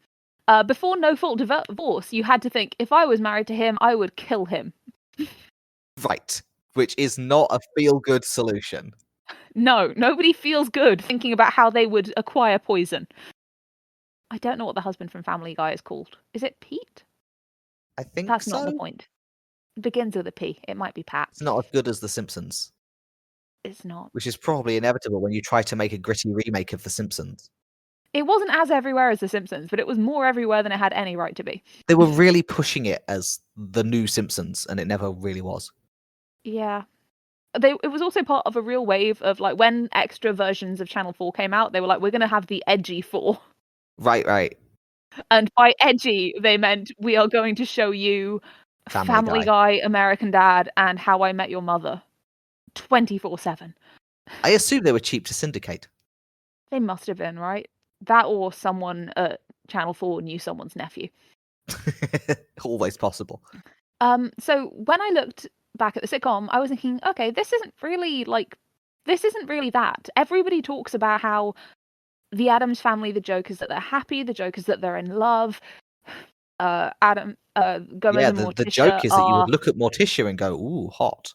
Before No Fault Divorce, you had to think, if I was married to him, I would kill him. Right. Which is not a feel-good solution. No, nobody feels good thinking about how they would acquire poison. I don't know what the husband from Family Guy is called. Is it Pete? I think That's not the so. point. It begins with a P. It might be Pat. It's not as good as The Simpsons, It's not. which is probably inevitable when you try to make a gritty remake of The Simpsons. It wasn't as everywhere as The Simpsons, but it was more everywhere than it had any right to be. They were really pushing it as the new Simpsons, and it never really was. Yeah. It was also part of a real wave of, like, when extra versions of Channel 4 came out, they were like, we're going to have the edgy 4. Right. And by edgy, they meant we are going to show you Family Guy, American Dad, and How I Met Your Mother 24/7. I assume they were cheap to syndicate. They must have been, right? That or someone at Channel 4 knew someone's nephew. Always possible. So when I looked back at the sitcom, I was thinking, okay, this isn't really that. Everybody talks about how the Addams Family, the joke is that they're happy, the joke is that they're in love. Gomez and Morticia the joke is that you would look at Morticia and go, ooh, hot.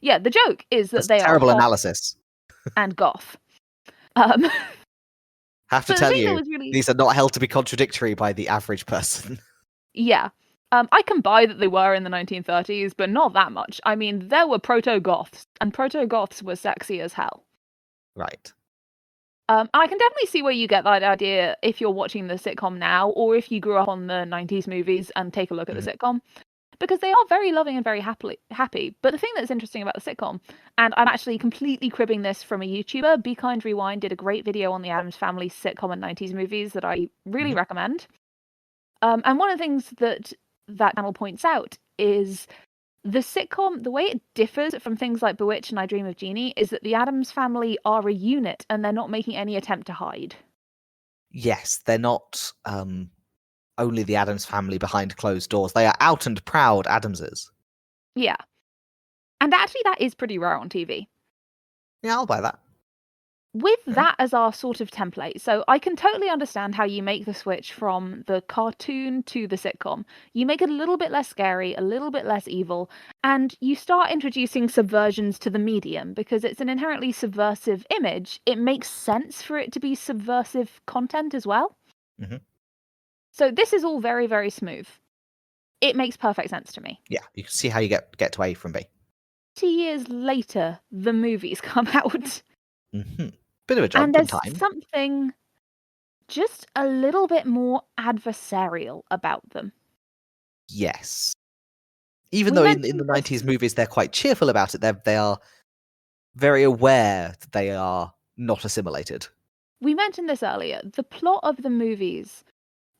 Yeah, the joke is that they terrible are hot analysis. and goth. Have to tell you, these are not held to be contradictory by the average person. Yeah. I can buy that they were in the 1930s, but not that much. I mean, there were proto-goths, and proto-goths were sexy as hell. Right. I can definitely see where you get that idea if you're watching the sitcom now, or if you grew up on the 90s movies and take a look at the sitcom, because they are very loving and very happy. But the thing that's interesting about the sitcom, and I'm actually completely cribbing this from a YouTuber, Be Kind Rewind did a great video on the Addams Family sitcom and 90s movies that I really recommend. And one of the things that channel points out is the sitcom, the way it differs from things like Bewitched and I Dream of Jeannie is that the Addams Family are a unit and they're not making any attempt to hide. Yes, they're not only the Addams Family behind closed doors. They are out and proud Addamses. Yeah. And actually that is pretty rare on TV. Yeah, I'll buy that. With that as our sort of template, so I can totally understand how you make the switch from the cartoon to the sitcom. You make it a little bit less scary, a little bit less evil, and you start introducing subversions to the medium because it's an inherently subversive image. It makes sense for it to be subversive content as well. Mm-hmm. So this is all very, very smooth. It makes perfect sense to me. Yeah, you can see how you get to A from B. 2 years later, the movies come out. Mm-hmm. Bit of a jump and in there's time. Something just a little bit more adversarial about them. Yes. Even though in the 90s movies they're quite cheerful about it, they are very aware that they are not assimilated. We mentioned this earlier. The plot of the movies,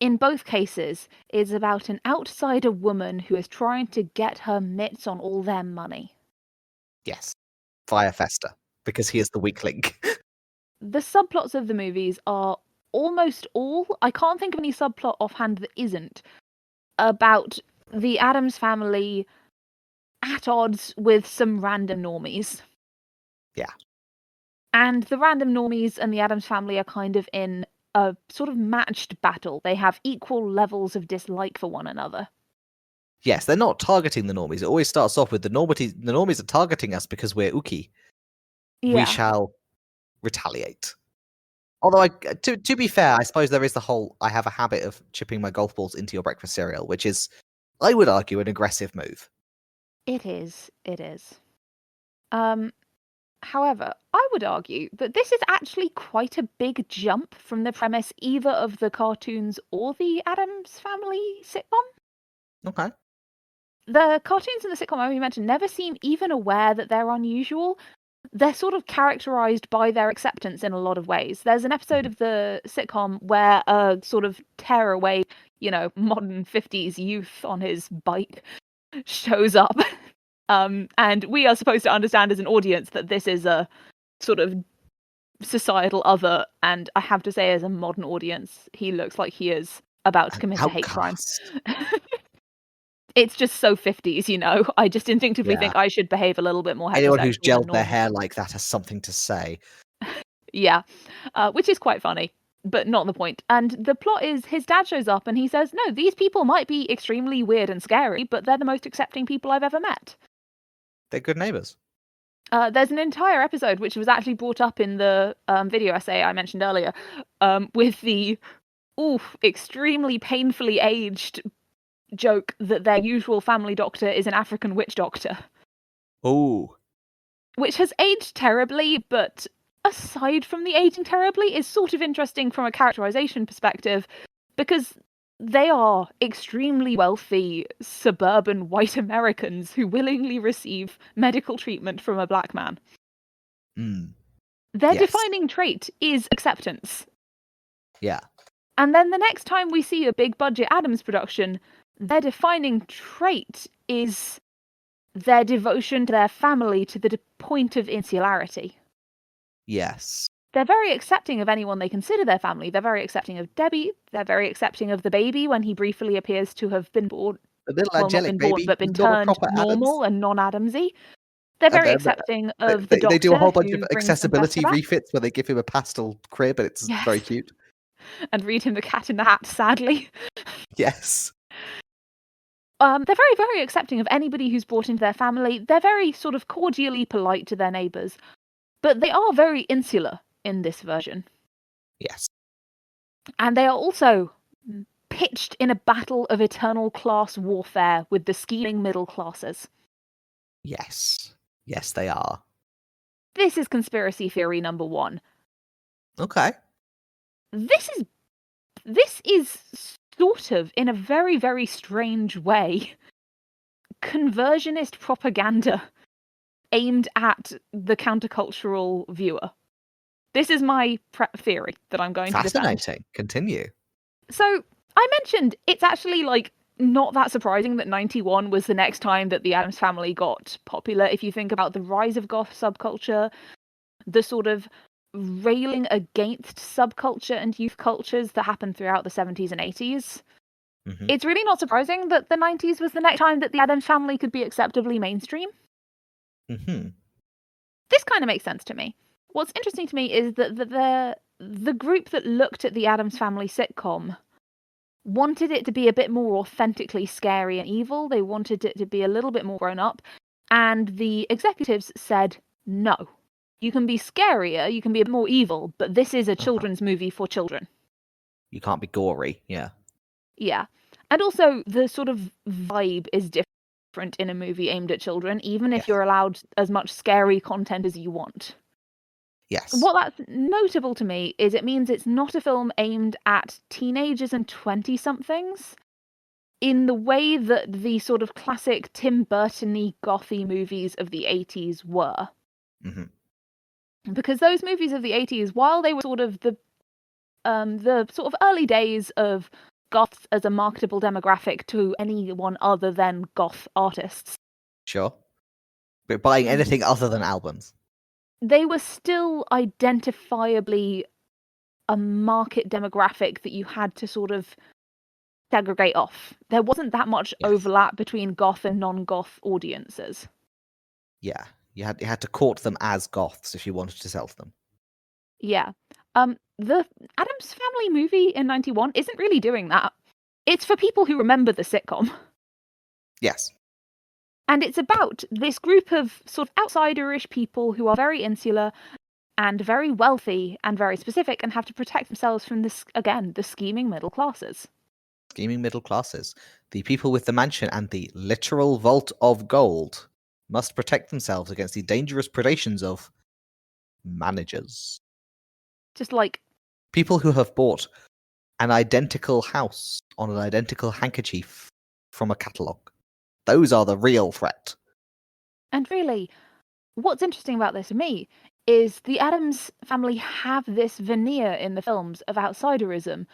in both cases, is about an outsider woman who is trying to get her mitts on all their money. Yes. Via Fester, because he is the weak link. The subplots of the movies are almost all, I can't think of any subplot offhand that isn't, about the Addams Family at odds with some random normies. Yeah. And the random normies and the Addams Family are kind of in a sort of matched battle. They have equal levels of dislike for one another. Yes, they're not targeting the normies. It always starts off with the normies are targeting us because we're Uki. Yeah. We shall retaliate. Although, to be fair, I suppose there is the whole I have a habit of chipping my golf balls into your breakfast cereal, which is, I would argue, an aggressive move. It is. However, I would argue that this is actually quite a big jump from the premise either of the cartoons or the Addams Family sitcom. Okay. The cartoons and the sitcom I mentioned never seem even aware that they're unusual. They're sort of characterized by their acceptance in a lot of ways. There's an episode of the sitcom where a sort of tearaway, modern 50s youth on his bike shows up. And we are supposed to understand as an audience that this is a sort of societal other. And I have to say, as a modern audience, he looks like he is about to commit a hate crime. It's just so 50s, I just instinctively think I should behave a little bit more heterosexual. Anyone who's gelled their hair like that has something to say. Yeah, which is quite funny, but not the point. And the plot is his dad shows up and he says, no, these people might be extremely weird and scary, but they're the most accepting people I've ever met. They're good neighbours. There's an entire episode which was actually brought up in the video essay I mentioned earlier, with the extremely painfully aged joke that their usual family doctor is an African witch doctor. Oh. Which has aged terribly, but aside from the aging terribly, is sort of interesting from a characterization perspective, because they are extremely wealthy suburban white Americans who willingly receive medical treatment from a black man. Mm. Their Yes. defining trait is acceptance. Yeah. And then the next time we see a big budget Addams production, their defining trait is their devotion to their family to the point of insularity. Yes. They're very accepting of anyone they consider their family. They're very accepting of Debbie. They're very accepting of the baby when he briefly appears to have been born. A little Well, not angelic been born, baby, but been not a turned proper normal Addams. and non-Adamsy. They're And very then accepting of the they do a doctor whole bunch of who brings them accessibility back. refits where they give him a pastel crib, and it's very Yes. cute. And read him The Cat in the Hat, sadly. Yes. They're very, very accepting of anybody who's brought into their family. They're very sort of cordially polite to their neighbours. But they are very insular in this version. Yes. And they are also pitched in a battle of eternal class warfare with the scheming middle classes. Yes. Yes, they are. This is conspiracy theory number 1. Okay. This is sort of, in a very, very strange way, conversionist propaganda aimed at the countercultural viewer. This is my theory that I'm going to defend. Fascinating. Continue. So, I mentioned it's actually, like, not that surprising that 91 was the next time that the Addams Family got popular. If you think about the rise of goth subculture, the sort of railing against subculture and youth cultures that happened throughout the 70s and 80s. Mm-hmm. It's really not surprising that the 90s was the next time that the Addams Family could be acceptably mainstream. Mm-hmm. This kind of makes sense to me. What's interesting to me is that the group that looked at the Addams Family sitcom wanted it to be a bit more authentically scary and evil. They wanted it to be a little bit more grown up. And the executives said, no. You can be scarier, you can be more evil, but this is a children's movie for children. You can't be gory, yeah. Yeah. And also, the sort of vibe is different in a movie aimed at children, even if you're allowed as much scary content as you want. Yes. What that's notable to me is it means it's not a film aimed at teenagers and 20-somethings in the way that the sort of classic Tim Burton-y gothy movies of the 80s were. Mm-hmm. Because those movies of the 80s, while they were sort of the sort of early days of goths as a marketable demographic to anyone other than goth artists. Sure. But buying anything other than albums. They were still identifiably a market demographic that you had to sort of segregate off. There wasn't that much overlap between goth and non-goth audiences. Yeah. You had to court them as goths if you wanted to sell to them. Yeah. The Addams Family movie in 91 isn't really doing that. It's for people who remember the sitcom. Yes. And it's about this group of sort of outsiderish people who are very insular and very wealthy and very specific and have to protect themselves from this, again, the scheming middle classes. Scheming middle classes. The people with the mansion and the literal vault of gold must protect themselves against the dangerous predations of managers. Just like people who have bought an identical house on an identical handkerchief from a catalogue. Those are the real threat. And really, what's interesting about this to me is the Addams Family have this veneer in the films of outsiderism,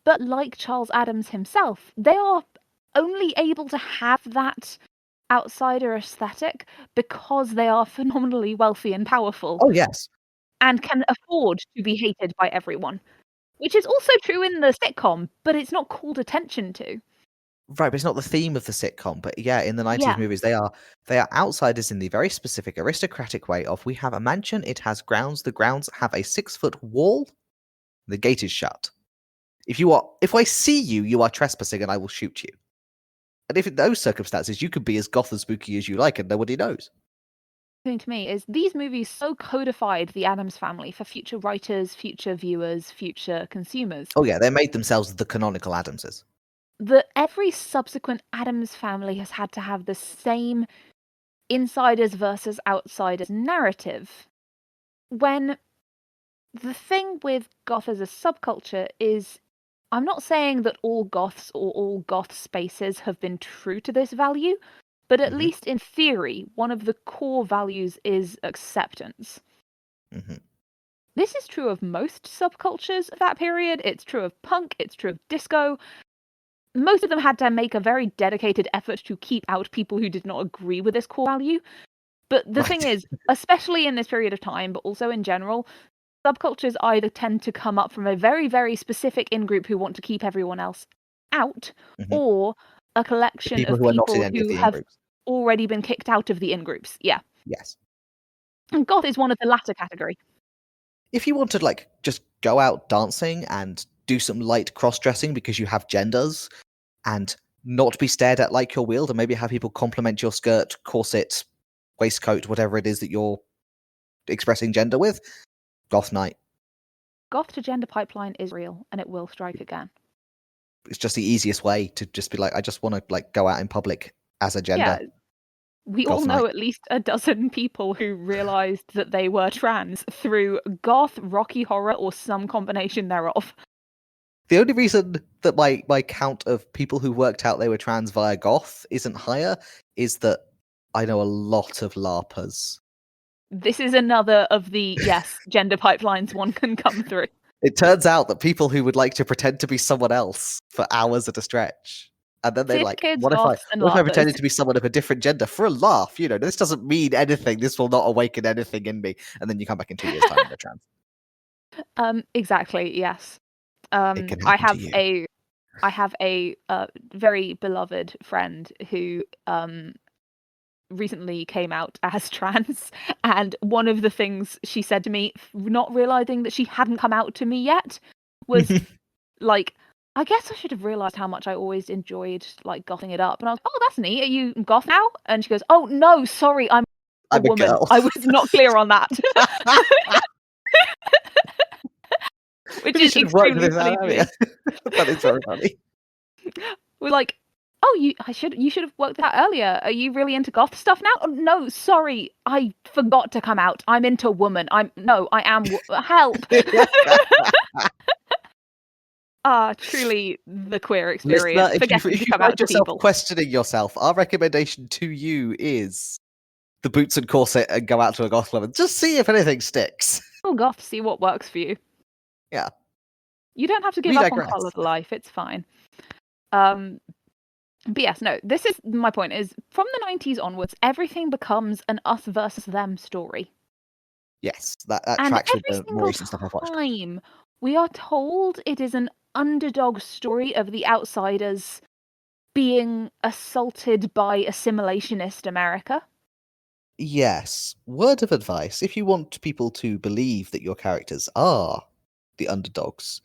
but like Charles Addams himself, they are only able to have that outsider aesthetic because they are phenomenally wealthy and powerful. Oh, yes. And can afford to be hated by everyone. Which is also true in the sitcom, but it's not called attention to. Right, but it's not the theme of the sitcom. But yeah, in the 90s movies, they are outsiders in the very specific aristocratic way of we have a mansion, it has grounds, the grounds have a 6-foot wall, the gate is shut. If I see you, you are trespassing and I will shoot you. And if in those circumstances, you could be as goth and spooky as you like and nobody knows. thing to me is these movies so codified the Addams Family for future writers, future viewers, future consumers, Oh yeah, they made themselves the canonical Addamses. that every subsequent Addams Family has had to have the same insiders versus outsiders narrative. When the thing with goth as a subculture is, I'm not saying that all goths or all goth spaces have been true to this value, but at least in theory, one of the core values is acceptance. This is true of most subcultures of that period. It's true of punk, it's true of disco. Most of them had to make a very dedicated effort to keep out people who did not agree with this core value. But the thing is, especially in this period of time, but also in general, subcultures either tend to come up from a very, very specific in-group who want to keep everyone else out, or a collection people of who are not in people any of who the have in-groups. already been kicked out of the in-groups. Yeah. Yes. And goth is one of the latter category. If you want to like just go out dancing and do some light cross-dressing because you have genders and not be stared at like you're wheeled, and maybe have people compliment your skirt, corset, waistcoat, whatever it is that you're expressing gender with, goth night. Goth to gender pipeline is real, and it will strike again. It's just the easiest way to just be like, I just want to like go out in public as a gender. Yeah. We Goth all know night. at least a dozen people who realised that they were trans through goth, Rocky Horror, or some combination thereof. The only reason that my count of people who worked out they were trans via goth isn't higher is that I know a lot of LARPers. This is another of the, yes, gender pipelines one can come through. It turns out that people who would like to pretend to be someone else for hours at a stretch, and then they Cis like, kids, what if goths, and I larpers. pretended to be someone of a different gender for a laugh? You know, this doesn't mean anything. This will not awaken anything in me. And then you come back in 2 years' time and you're trans. Exactly, yes. It can happen to you. I have a very beloved friend who recently came out as trans, and one of the things she said to me, not realizing that she hadn't come out to me yet, was like, I guess I should have realized how much I always enjoyed like gothing it up. And I was like, oh, that's neat. Are you goth now? And she goes, oh no, sorry, I'm a woman. Girl. I was not clear on that. Which is extremely funny to me. That is very funny. We're like, oh, you should have worked that earlier. Are you really into goth stuff now? Oh, no, sorry, I forgot to come out. I'm into woman. I am help. Truly the queer experience. Listener, if you find yourself questioning yourself, our recommendation to you is the boots and corset and go out to a goth club and just see if anything sticks. Oh, goth, see what works for you. Yeah. You don't have to give up on coloured life. It's fine. But yes, no, this is my point, is from the 90s onwards, everything becomes an us versus them story. Yes, that tracks with the more recent stuff I've watched. Time we are told it is an underdog story of the outsiders being assaulted by assimilationist America. Yes. Word of advice, if you want people to believe that your characters are the underdogs,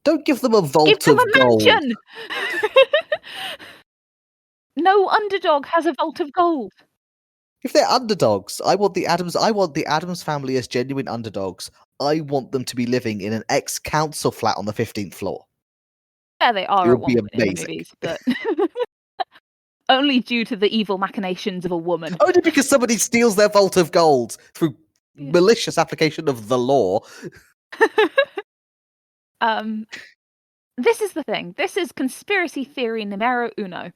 don't give them a vault of gold. No underdog has a vault of gold. If they're underdogs, I want the Addams Family as genuine underdogs. I want them to be living in an ex-council flat on the 15th floor. Yeah, they are at one point in the movies, but only due to the evil machinations of a woman. Only because somebody steals their vault of gold through malicious application of the law. This is the thing. This is conspiracy theory numero uno.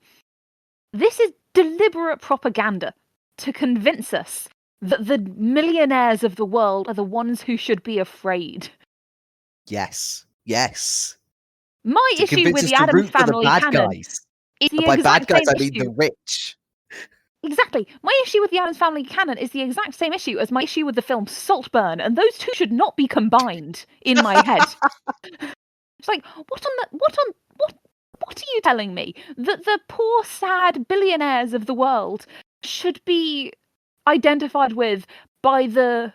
This is deliberate propaganda to convince us that the millionaires of the world are the ones who should be afraid. Yes. Yes. My issue with the Addams Family canon is the by bad exact guys, same I mean issue. the rich. Exactly. My issue with the Addams Family canon is the exact same issue as my issue with the film Saltburn, and those two should not be combined in my head. It's like, what are you telling me? That the poor, sad billionaires of the world should be identified with by the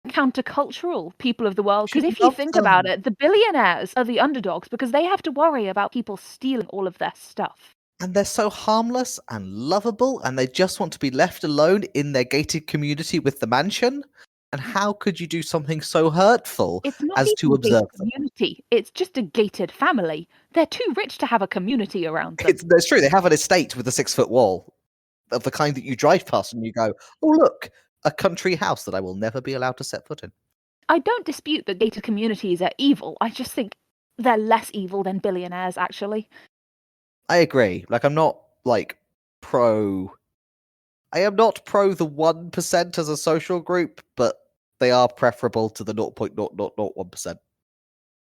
countercultural people of the world? Because if you think about it, the billionaires are the underdogs because they have to worry about people stealing all of their stuff. And they're so harmless and lovable, and they just want to be left alone in their gated community with the mansion. And how could you do something so hurtful It's not as to even a observe gated them? community. It's just a gated family. They're too rich to have a community around them. It's true. They have an estate with a 6-foot wall of the kind that you drive past and you go, "Oh, look, a country house that I will never be allowed to set foot in." I don't dispute that gated communities are evil. I just think they're less evil than billionaires, actually. I agree. Like, I'm not like pro. I am not pro the 1% as a social group, but they are preferable to the 0.0001%.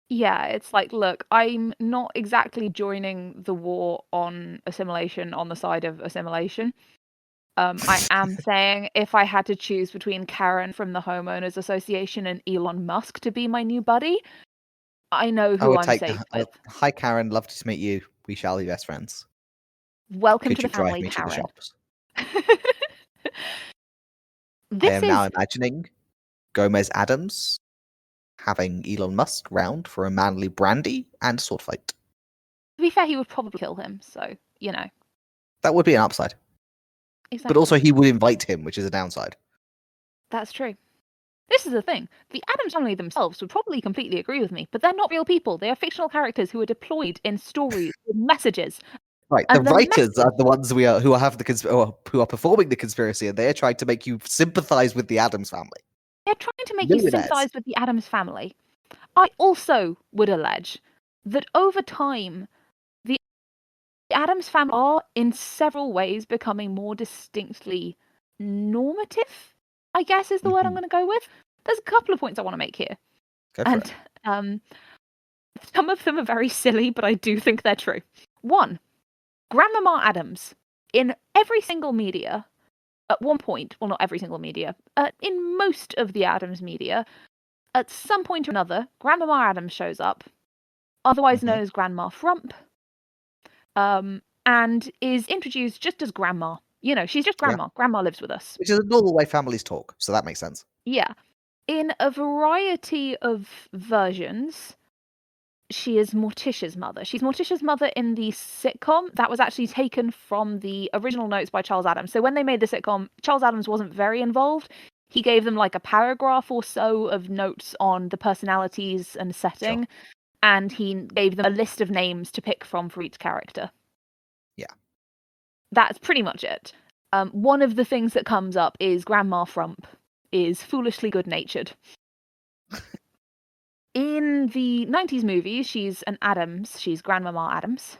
Yeah, it's like, look, I'm not exactly joining the war on assimilation on the side of assimilation. I am saying if I had to choose between Karen from the Homeowners Association and Elon Musk to be my new buddy, I know I who would I'm take. safe with. Hi, Karen. Lovely to meet you. We shall be best friends. Welcome to Could the you drive family, me to the Karen. shops? I This am now is, imagining Gomez Adams having Elon Musk round for a manly brandy and sword fight. to be fair, he would probably kill him, so, you know. That would be an upside. But Exactly. also, he would invite him, which is a downside. That's true. This is the thing. The Addams Family themselves would probably completely agree with me, but they're not real people. They are fictional characters who are deployed in stories with messages. Right, the And the writers are message, the ones who have who are performing the conspiracy, and they are trying to make you sympathize with the Addams family. they're trying to make you Millionaires. sympathize with the Addams Family. I also would allege that over time, the Addams Family are in several ways becoming more distinctly normative, I guess is the word I'm going to go with. There's a couple of points I want to make here. Go for it. And some of them are very silly, but I do think they're true. One, Grandmama Addams, in every single media, at one point, well, not every single media, in most of the Addams media, at some point or another, Grandmama Addams shows up, otherwise known as Grandma Frump, and is introduced just as Grandma. You know, she's just Yeah, Grandma. Grandma lives with us. which is a normal way families talk, so that makes sense. Yeah. In a variety of versions, she is Morticia's mother. She's Morticia's mother in the sitcom. That was actually taken from the original notes by Charles Addams. So when they made the sitcom, Charles Addams wasn't very involved. He gave them like a paragraph or so of notes on the personalities and setting, Sure. and he gave them a list of names to pick from for each character. Yeah. That's pretty much it. One of the things that comes up is Grandma Frump is foolishly good-natured. In the 90s movies, she's an Addams. She's Grandmama Addams.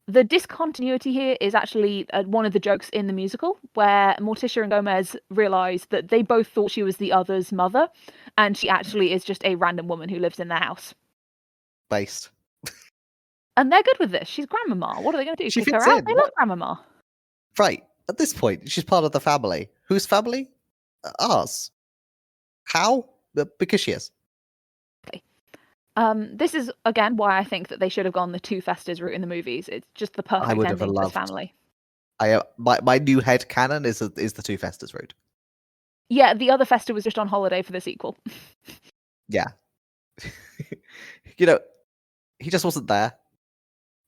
The discontinuity here is actually one of the jokes in the musical, where Morticia and Gomez realise that they both thought she was the other's mother, and she actually is just a random woman who lives in their house. Based. And they're good with this. She's Grandmama. What are they going to do? She Kick her fits out? in. They love Grandmama. Right. At this point, she's part of the family. Whose family? Ours. How? Because she is. This is, again, why I think that they should have gone the two Festas route in the movies. It's just the I perfect would have ending for this loved. family. My new head canon is the two Festas route. Yeah, the other Festa was just on holiday for the sequel. Yeah. You know, he just wasn't there.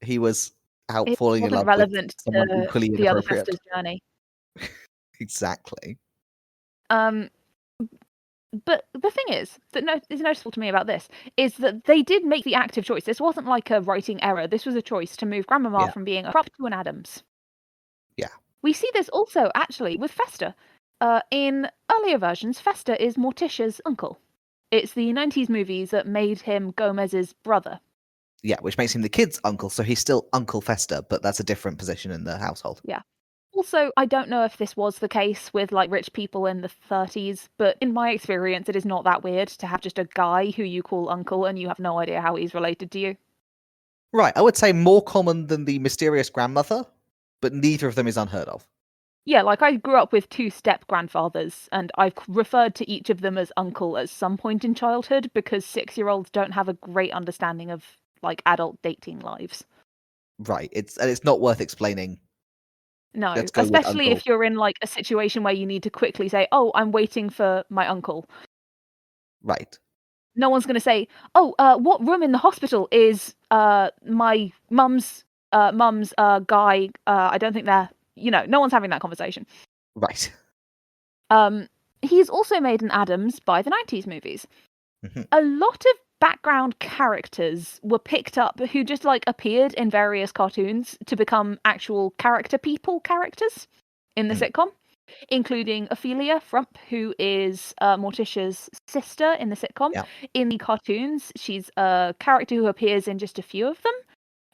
He was out It falling in wasn't love with relevant someone to equally the other inappropriate. Festa's journey. Exactly. But the thing is that is noticeable to me about this is that they did make the active choice. This wasn't like a writing error. This was a choice to move Grandmama Yeah. from being a prop to an Addams. Yeah. We see this also actually with Festa. In earlier versions, Festa is Morticia's uncle. It's the 90s movies that made him Gomez's brother. Yeah, which makes him the kid's uncle, so he's still Uncle Fester, but that's a different position in the household. Yeah. Also, I don't know if this was the case with like rich people in the 30s, but in my experience, it is not that weird to have just a guy who you call uncle and you have no idea how he's related to you. Right, I would say more common than the mysterious grandmother, but neither of them is unheard of. Yeah, like I grew up with two step-grandfathers, and I've referred to each of them as uncle at some point in childhood because 6-year-olds don't have a great understanding of like adult dating lives. Right, it's not worth explaining. No, Let's go with especially uncle. if you're in like a situation where you need to quickly say, "Oh, I'm waiting for my uncle." Right. No one's going to say, "Oh, what room in the hospital is my mum's mum's guy. I don't think they're, no one's having that conversation. Right. He's also made an Addams by the 90s movies. Mhm. A lot of background characters were picked up who just appeared in various cartoons to become actual characters in the sitcom, including Ophelia Frump, who is Morticia's sister in the sitcom. Yeah. In the cartoons, she's a character who appears in just a few of them.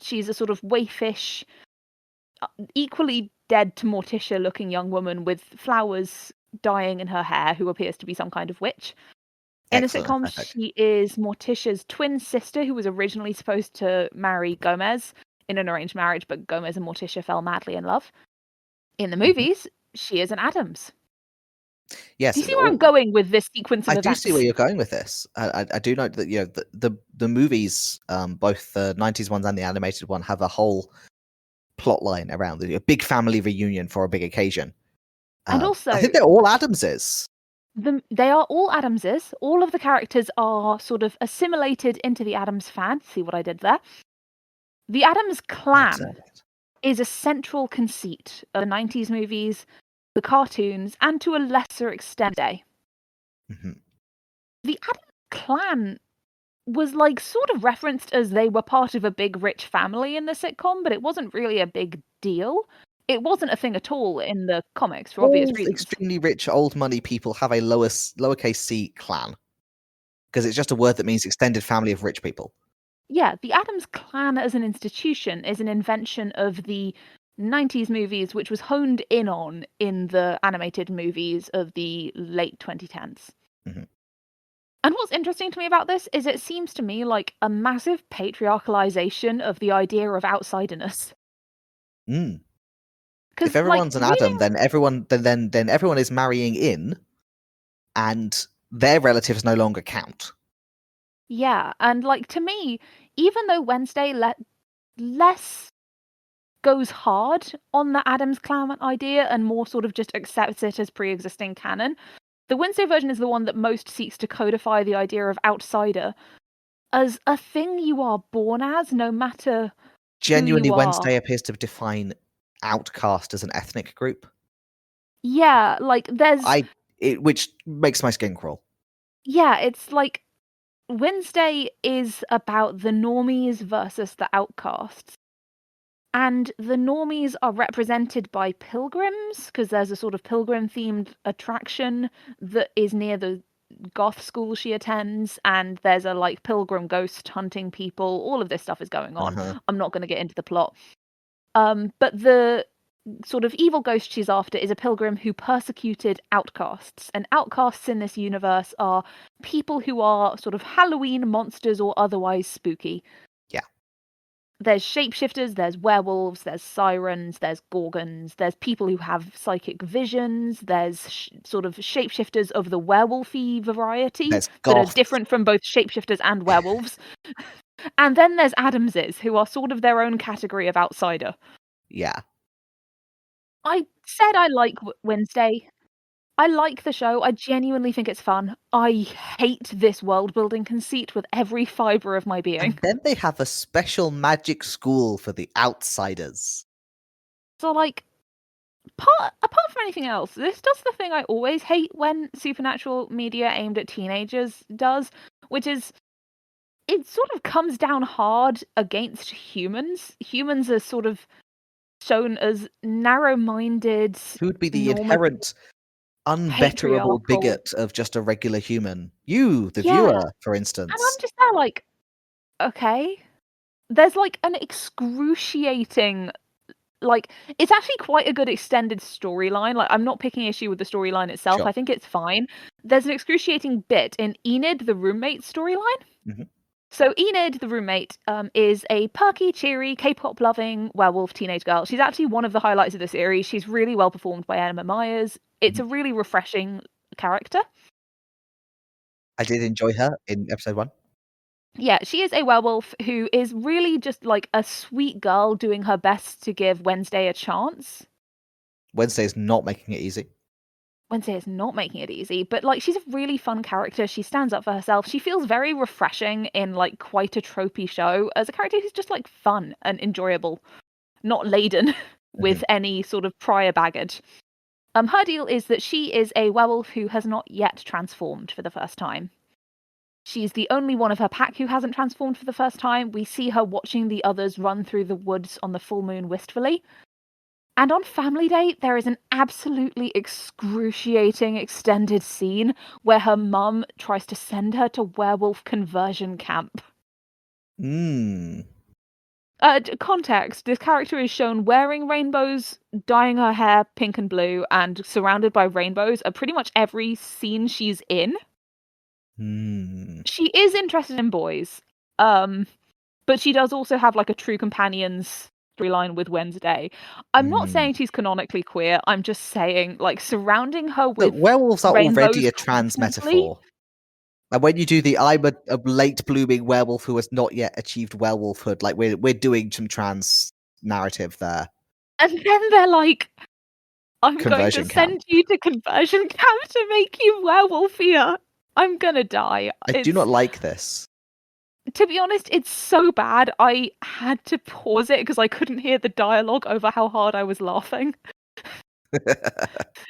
She's a sort of waifish, equally dead to Morticia looking young woman with flowers dyeing in her hair who appears to be some kind of witch. In the Excellent. sitcom, Perfect. she is Morticia's twin sister who was originally supposed to marry Gomez in an arranged marriage, but Gomez and Morticia fell madly in love. In the movies, she is an Addams. Yes. Do you see where I'm going with this sequence of I do events? see where you're going with this. I do note that the movies, both the '90s ones and the animated one, have a whole plot line around a big family reunion for a big occasion. And also, I think they're all Addamses. they are all Addamses. All of the characters are sort of assimilated into the Addams fan. See what I did there? The Addams clan is a central conceit of the 90s movies, the cartoons, and to a lesser extent, Mm-hmm. the Addams clan was sort of referenced as they were part of a big rich family in the sitcom, but it wasn't really a big deal. It wasn't a thing at all in the comics for obvious All reasons. extremely rich old money people have a lowercase c clan because it's just a word that means extended family of rich people. Yeah, the Addams clan as an institution is an invention of the 90s movies, which was honed in on in the animated movies of the late 2010s. Mm-hmm. And what's interesting to me about this is it seems to me like a massive patriarchalization of the idea of outsiderness. Mm. If everyone's an Adam, then everyone is marrying in, and their relatives no longer count. Yeah, and to me, even though Wednesday less goes hard on the Addams clan idea and more sort of just accepts it as pre-existing canon, the Wednesday version is the one that most seeks to codify the idea of outsider as a thing you are born as, no matter Genuinely, who you Wednesday are. appears to define outcast as an ethnic group. Yeah, which makes my skin crawl. Yeah, it's Wednesday is about the normies versus the outcasts. And the normies are represented by pilgrims, because there's a sort of pilgrim-themed attraction that is near the goth school she attends, and there's a pilgrim ghost hunting people. All of this stuff is going on. Uh-huh. I'm not going to get into the plot. But the sort of evil ghost she's after is a pilgrim who persecuted outcasts. And outcasts in this universe are people who are sort of Halloween monsters or otherwise spooky. Yeah. There's shapeshifters, there's werewolves, there's sirens, there's gorgons, there's people who have psychic visions, there's sort of shapeshifters of the werewolfy variety There's that are goths. different from both shapeshifters and werewolves. And then there's Addamses, who are sort of their own category of outsider. Yeah. I said I like Wednesday. I like the show. I genuinely think it's fun. I hate this world building conceit with every fibre of my being. And then they have a special magic school for the outsiders. So, apart from anything else, this does the thing I always hate when supernatural media aimed at teenagers does, which is it sort of comes down hard against humans. Humans are sort of shown as narrow-minded, Who would be the normative, inherent unbetterable patriarchal bigot of just a regular human? You, the Yeah. viewer, for And instance. I'm just there okay. There's an excruciating it's actually quite a good extended storyline. I'm not picking issue with the storyline itself. Sure. I think it's fine. There's an excruciating bit in Enid, the roommate storyline. Mm-hmm. So Enid, the roommate, is a perky, cheery, K-pop loving werewolf teenage girl. She's actually one of the highlights of the series. She's really well performed by Emma Myers. It's a really refreshing character. I did enjoy her in episode 1. Yeah, she is a werewolf who is really just a sweet girl doing her best to give Wednesday a chance. Wednesday's not making it easy. Wednesday is not making it easy, but she's a really fun character. She stands up for herself. She feels very refreshing in quite a tropey show as a character who's just fun and enjoyable. not laden with any sort of prior baggage. Her deal is that she is a werewolf who has not yet transformed for the first time. She's the only one of her pack who hasn't transformed for the first time. We see her watching the others run through the woods on the full moon wistfully. And on Family Day, there is an absolutely excruciating extended scene where her mum tries to send her to werewolf conversion camp. Context, this character is shown wearing rainbows, dyeing her hair pink and blue, and surrounded by rainbows at pretty much every scene she's in. She is interested in boys, but she does also have like a true companions storyline with Wednesday. I'm not saying she's canonically queer. I'm just saying, like, surrounding her with Look, werewolves are rainbows already a trans constantly. metaphor. And when you do the I'm a late blooming werewolf who has not yet achieved werewolfhood, like we're doing some trans narrative there. And then they're like, I'm going to Conversion camp. send you to conversion camp to make you werewolfier. I'm gonna die. I do not like this. To be honest, it's so bad. I had to pause it because I couldn't hear the dialogue over how hard I was laughing.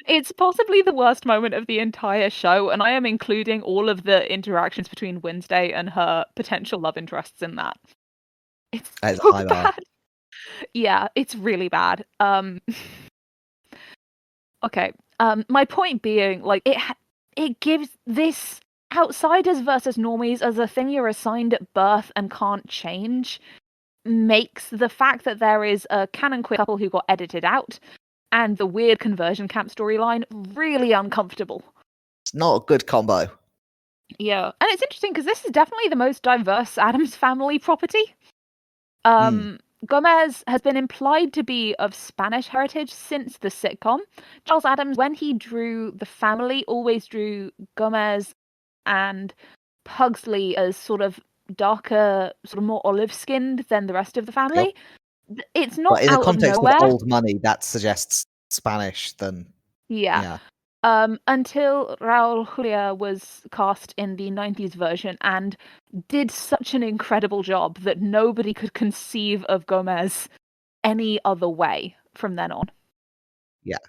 It's possibly the worst moment of the entire show, and I am including all of the interactions between Wednesday and her potential love interests in that. It's so bad. Yeah, it's really bad. Okay. My point being, like, it gives this outsiders versus normies as a thing you're assigned at birth and can't change, makes the fact that there is a canon queer couple who got edited out and the weird conversion camp storyline really uncomfortable. It's not a good combo. Yeah, and it's interesting because this is definitely the most diverse Addams Family property. Gomez has been implied to be of Spanish heritage since the sitcom. Charles Addams, when he drew the family, always drew Gomez and Pugsley as sort of darker, sort of more olive-skinned than the rest of the family. Yep. It's not but in out the context of nowhere. Of old money, that suggests Spanish then. Yeah. Until Raul Julia was cast in the 90s version and did such an incredible job that nobody could conceive of Gomez any other way from then on. Yeah.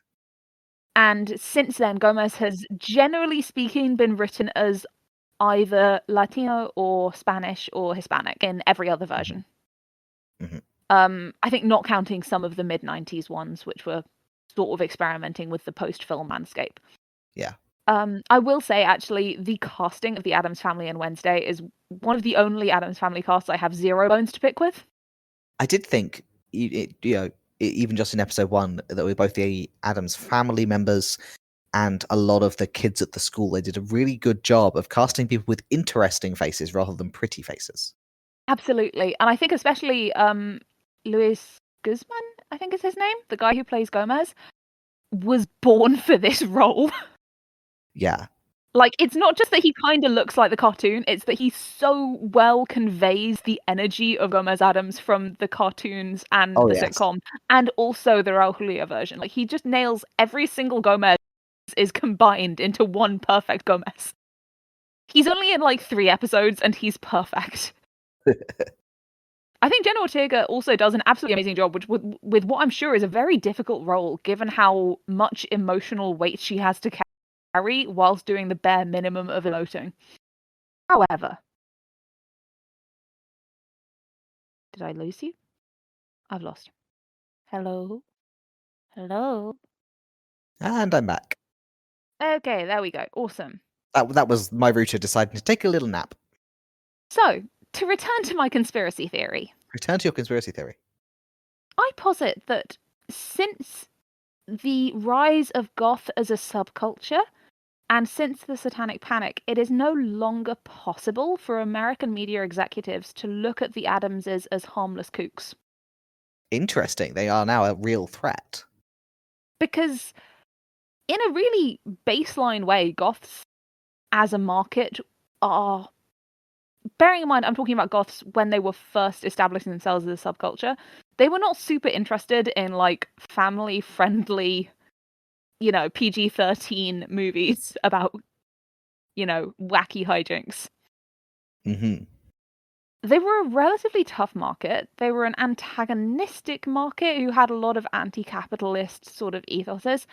And since then, Gomez has, generally speaking, been written as either Latino or Spanish or Hispanic in every other version. I think not counting some of the mid-90s ones, which were sort of experimenting with the post-film landscape. Yeah. I will say, actually, the casting of the Addams Family and Wednesday is one of the only Addams Family casts I have zero bones to pick with. I did think, even just in episode 1, that with both the Addams Family members and a lot of the kids at the school, they did a really good job of casting people with interesting faces rather than pretty faces. Absolutely. And I think especially Luis Guzman, I think is his name, the guy who plays Gomez, was born for this role. Yeah. Like, it's not just that he kind of looks like the cartoon, it's that he so well conveys the energy of Gomez Addams from the cartoons and the sitcom, and also the Raul Julia version. Like, he just nails every single Gomez is combined into one perfect Gomez. He's only in, like, 3 episodes, and he's perfect. I think Jenna Ortega also does an absolutely amazing job, which with what I'm sure is a very difficult role, given how much emotional weight she has to carry whilst doing the bare minimum of emoting. However, did I lose you? I've lost you. Hello? Hello? And I'm back. Okay, there we go. Awesome. That was my router deciding to take a little nap. So, to return to my conspiracy theory. Return to your conspiracy theory. I posit that since the rise of goth as a subculture, and since the Satanic Panic, it is no longer possible for American media executives to look at the Addamses as harmless kooks. Interesting. They are now a real threat. Because in a really baseline way, goths as a market are... Bearing in mind, I'm talking about goths when they were first establishing themselves as a subculture. They were not super interested in, like, family-friendly, PG-13 movies about, wacky hijinks. They were a relatively tough market. They were an antagonistic market who had a lot of anti-capitalist sort of ethoses.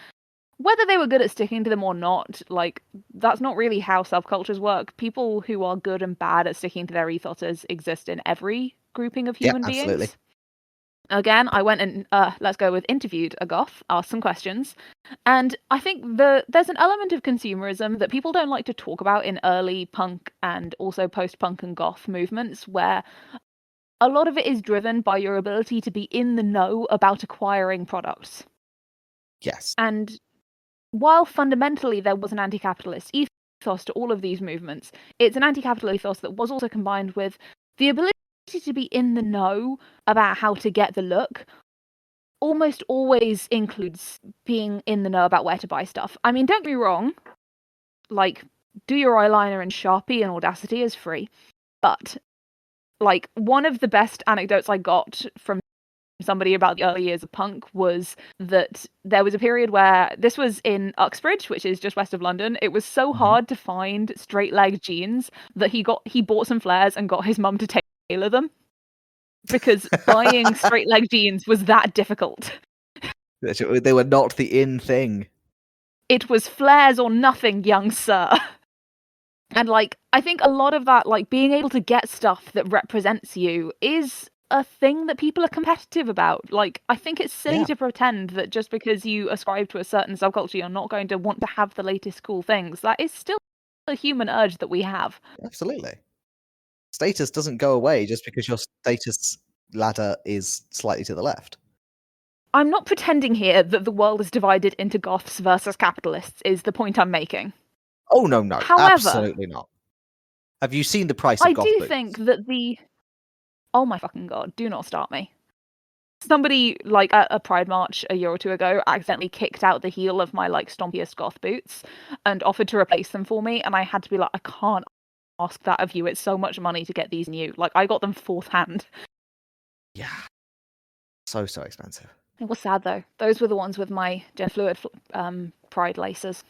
Whether they were good at sticking to them or not, like, that's not really how subcultures work. People who are good and bad at sticking to their ethoses exist in every grouping of Yep, human absolutely. beings. Again, I went and let's go with interviewed a goth, asked some questions, and I think there's an element of consumerism that people don't like to talk about in early punk and also post-punk and goth movements, where a lot of it is driven by your ability to be in the know about acquiring products. Yes. And while fundamentally there was an anti-capitalist ethos to all of these movements, it's an anti-capitalist ethos that was also combined with the ability to be in the know about how to get the look. Almost always includes being in the know about where to buy stuff. I mean, don't get me wrong, like, do your eyeliner in Sharpie and Audacity is free, but, like, one of the best anecdotes I got from somebody about the early years of punk was that there was a period where this was in Uxbridge, which is just west of London. It was so Mhm. hard to find straight leg jeans that he bought some flares and got his mum to tailor them because buying straight leg jeans was that difficult. They were not the in thing. It was flares or nothing, young sir. And, like, I think a lot of that, like, being able to get stuff that represents you is a thing that people are competitive about. Like, I think it's silly Yeah, to pretend that just because you ascribe to a certain subculture, you're not going to want to have the latest cool things. That is still a human urge that we have. absolutely. Status doesn't go away just because your status ladder is slightly to the left. I'm not pretending here that the world is divided into goths versus capitalists, is the point I'm making. Oh, no, no, However, absolutely not. Have you seen the price of I goth do think boots? that the. Oh my fucking god, do not start me. Somebody, like, at a Pride March a year or two ago accidentally kicked out the heel of my, like, stompiest goth boots and offered to replace them for me, and I had to be like, "I can't ask that of you, it's so much money to get these new." Like, I got them fourth hand. Yeah. So, so expensive. It was sad, though. Those were the ones with my Gen Fluid Pride laces.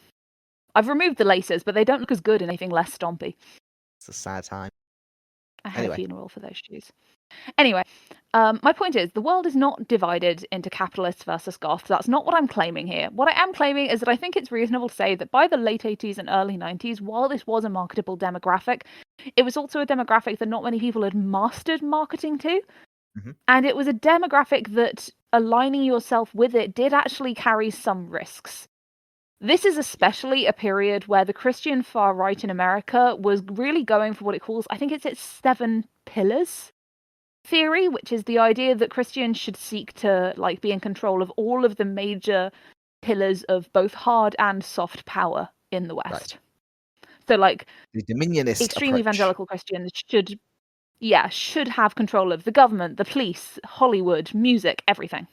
I've removed the laces, but they don't look as good in anything less stompy. It's a sad time. I had a Anyway. funeral for those shoes. Anyway, my point is, the world is not divided into capitalists versus goths. That's not what I'm claiming here. What I am claiming is that I think it's reasonable to say that by the late 80s and early 90s, while this was a marketable demographic, it was also a demographic that not many people had mastered marketing to. Mhm. And it was a demographic that aligning yourself with it did actually carry some risks. This is especially a period where the Christian far right in America was really going for what it calls, I think it's its 7 pillars theory, which is the idea that Christians should seek to, like, be in control of all of the major pillars of both hard and soft power in the Right. West. So, like, The dominionist extreme approach. evangelical Christians should have control of the government, the police, Hollywood, music, everything.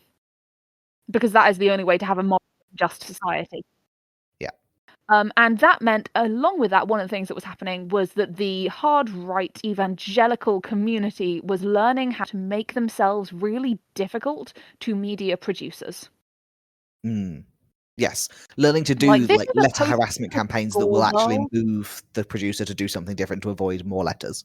Because that is the only way to have a moral, just society. Yeah. And that meant, along with that, one of the things that was happening was that the hard right evangelical community was learning how to make themselves really difficult to media producers. Mm. Yes. Learning to Like, do, this like, is a letter post harassment campaigns that will Gore actually world. move the producer to do something different to avoid more letters.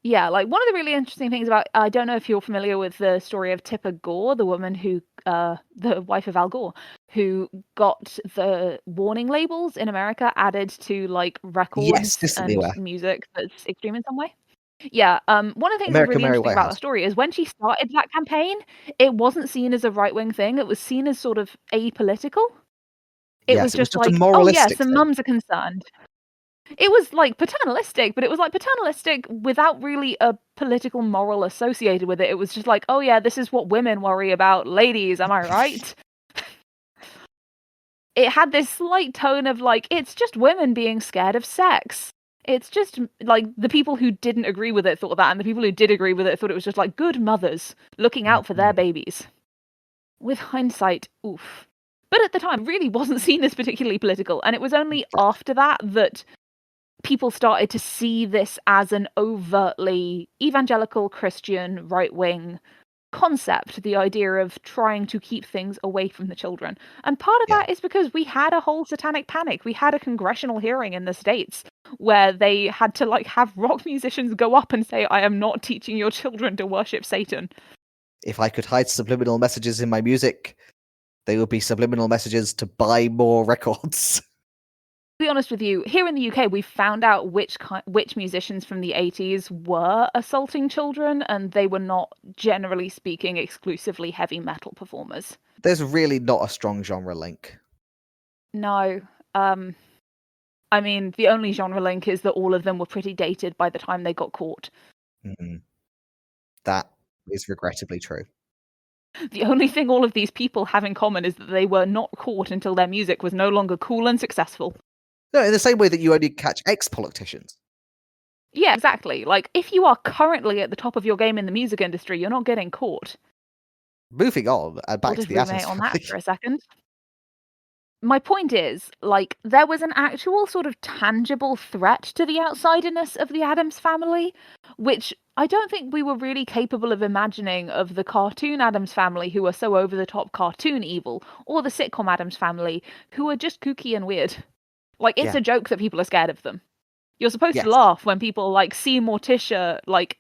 Yeah, like, one of the really interesting things about, I don't know if you're familiar with the story of Tipper Gore, the woman who, the wife of Al Gore, who got the warning labels in America added to, like, Yes, records distantly and aware. music that's extreme in some way. Yeah, one of the things that was American really Mary interesting about that Whitehouse. story is when she started that campaign, it wasn't seen as a right-wing thing, it was seen as sort of apolitical. It was Yes, it was just just a like, "Oh, yeah, moralistic some thing. mums are concerned." It was, like, paternalistic, but it was, like, paternalistic without really a political moral associated with it. It was just like, "Oh, yeah, this is what women worry about. Ladies, am I right?" It had this slight tone of, like, it's just women being scared of sex. It's just, like, the people who didn't agree with it thought that, and the people who did agree with it thought it was just, like, good mothers looking out for their Mhm. babies. With hindsight, oof. But at the time, really wasn't seen as particularly political, and it was only Right. after that that people started to see this as an overtly evangelical Christian right wing concept, the idea of trying to keep things away from the children. And part of Yeah. that is because we had a whole satanic panic. We had a congressional hearing in the States where they had to like have rock musicians go up and say, I am not teaching your children to worship Satan. If I could hide subliminal messages in my music, they would be subliminal messages to buy more records. To be honest with you, here in the UK, we found out which musicians from the 80s were assaulting children, and they were not, generally speaking, exclusively heavy metal performers. There's really not a strong genre link. No. I mean, the only genre link is that all of them were pretty dated by the time they got caught. Mm-hmm. That is regrettably true. The only thing all of these people have in common is that they were not caught until their music was no longer cool and successful. No, in the same way that you only catch ex-politicians. Yeah, exactly. Like, if you are currently at the top of your game in the music industry, you're not getting caught. Moving on, and We'll back to just the Addams ruminate on Family. that for a second. My point is, like, there was an actual sort of tangible threat to the outsiderness of the Addams Family, which I don't think we were really capable of imagining of the cartoon Addams Family, who are so over-the-top cartoon evil, or the sitcom Addams Family, who are just kooky and weird. Like, it's Yeah. a joke that people are scared of them. You're supposed Yes. to laugh when people, like, see Morticia, like,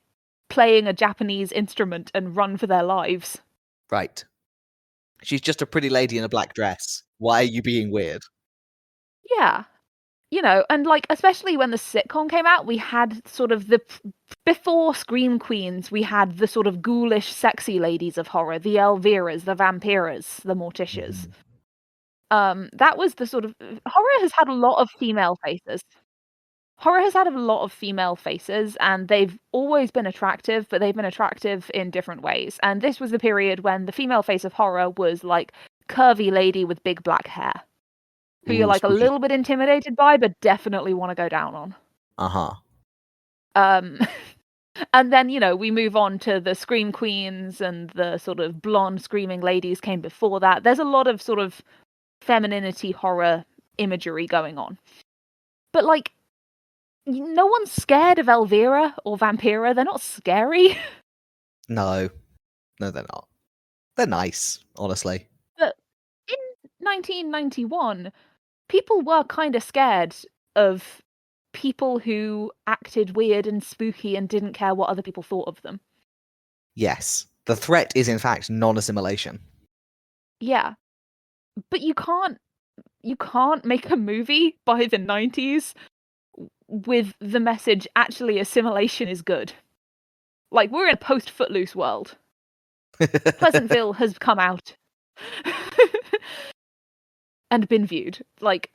playing a Japanese instrument and run for their lives. Right. She's just a pretty lady in a black dress. Why are you being weird? Yeah. You know, and like, especially when the sitcom came out, we had sort of before Scream Queens, we had the sort of ghoulish, sexy ladies of horror, the Elviras, the Vampiras, the Morticias. That was the sort of horror has had a lot of female faces. Horror has had a lot of female faces, and they've always been attractive, but they've been attractive in different ways. And this was the period when the female face of horror was like curvy lady with big black hair, who you're Ooh, like a spooky. little bit intimidated by, but definitely want to go down on. Uh-huh. And then, you know, we move on to the Scream Queens, and the sort of blonde screaming ladies came before that. There's a lot of sort of femininity horror imagery going on. But like, no one's scared of Elvira or Vampira. They're not scary. No. No, they're not. They're nice, honestly. But in 1991, people were kind of scared of people who acted weird and spooky and didn't care what other people thought of them. Yes. The threat is, in fact, non-assimilation. Yeah. But you can't make a movie by the 90s with the message, actually, assimilation is good. Like, we're in a post-Footloose world. Pleasantville has come out and been viewed. Like,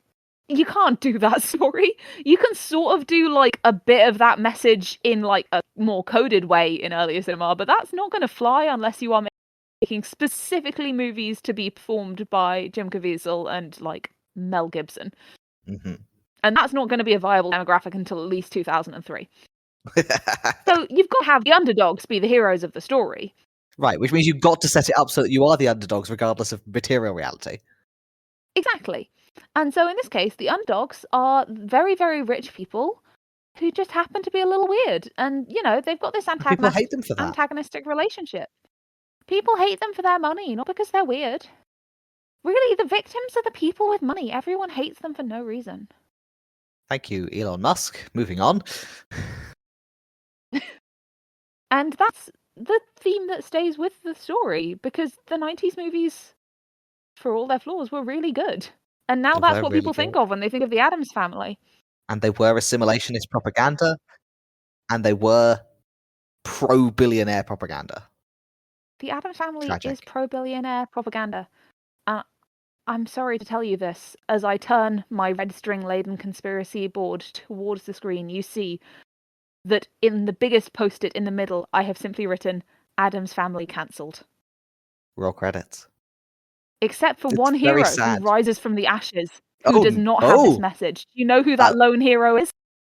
you can't do that story. You can sort of do, like, a bit of that message in, like, a more coded way in earlier cinema, but that's not going to fly unless you are making specifically movies to be performed by Jim Caviezel and, like, Mel Gibson. Mm-hmm. And that's not going to be a viable demographic until at least 2003. So you've got to have the underdogs be the heroes of the story. Right, which means you've got to set it up so that you are the underdogs regardless of material reality. Exactly. And so in this case, the underdogs are very, very rich people who just happen to be a little weird. And, you know, they've got this People hate them for that. antagonistic relationship. People hate them for their money, not because they're weird. Really, the victims are the people with money. Everyone hates them for no reason. Thank you, Elon Musk. Moving on. And that's the theme that stays with the story, because the 90s movies, for all their flaws, were really good. And now that's what people think of when they think of the Addams Family. And they were assimilationist propaganda, and they were pro-billionaire propaganda. The Addams Family Tragic. is pro-billionaire propaganda. I'm sorry to tell you this. As I turn my red string-laden conspiracy board towards the screen, you see that in the biggest post-it in the middle, I have simply written, Addams Family cancelled. Roll credits. Except for It's one very hero sad. who rises from the ashes, who does not have this message. Do you know who that lone hero is?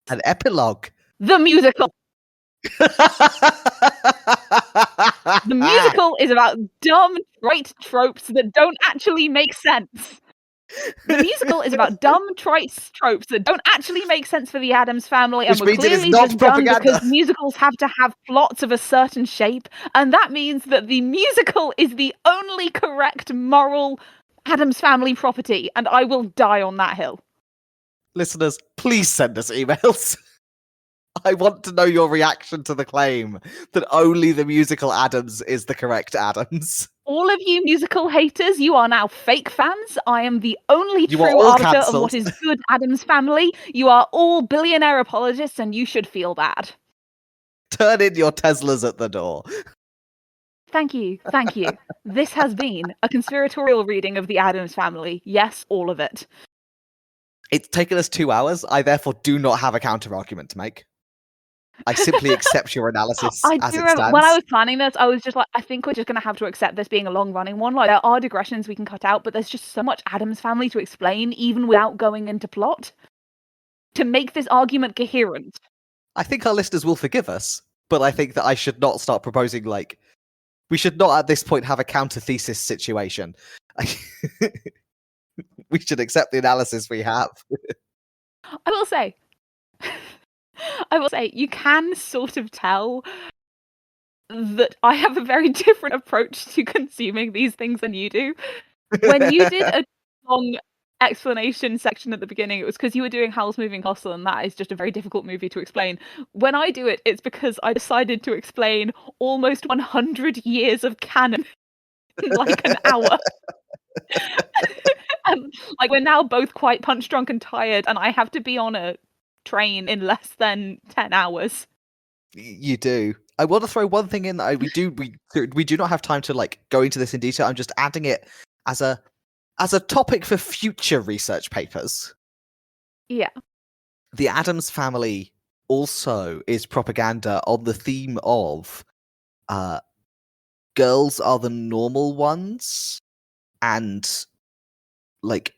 An epilogue. The musical! The musical is about dumb, trite tropes that don't actually make sense. The musical is about dumb, trite tropes that don't actually make sense for the Addams Family, and Which were means it is clearly not just done propaganda. because musicals have to have plots of a certain shape, and that means that the musical is the only correct moral Addams Family property, and I will die on that hill. Listeners, please send us emails. I want to know your reaction to the claim that only the musical Addams is the correct Addams. All of you musical haters, you are now fake fans. I am the only You are true all arbiter of cancelled. what is good Addams Family. You are all billionaire apologists, and you should feel bad. Turn in your Teslas at the door. Thank you. Thank you. This has been a conspiratorial reading of the Addams Family. Yes, all of it. It's taken us 2 hours. I therefore do not have a counter argument to make. I simply accept your analysis I as do it remember stands. when I was planning this, I was just like, I think we're just going to have to accept this being a long running one. Like, there are digressions we can cut out, but there's just so much Addams Family to explain, even without going into plot, to make this argument coherent. I think our listeners will forgive us, but I think that I should not start proposing, like, we should not at this point have a counter thesis situation. We should accept the analysis we have. I will say, you can sort of tell that I have a very different approach to consuming these things than you do. When you did a long explanation section at the beginning, it was because you were doing Howl's Moving Castle, and that is just a very difficult movie to explain. When I do it, it's because I decided to explain almost 100 years of canon in like an hour. And like, we're now both quite punch drunk and tired, and I have to be on a train in less than 10 hours. You do. I want to throw one thing in. We do not have time to like go into this in detail. I'm just adding it as a topic for future research papers. Yeah. The Addams Family also is propaganda on the theme of girls are the normal ones, and like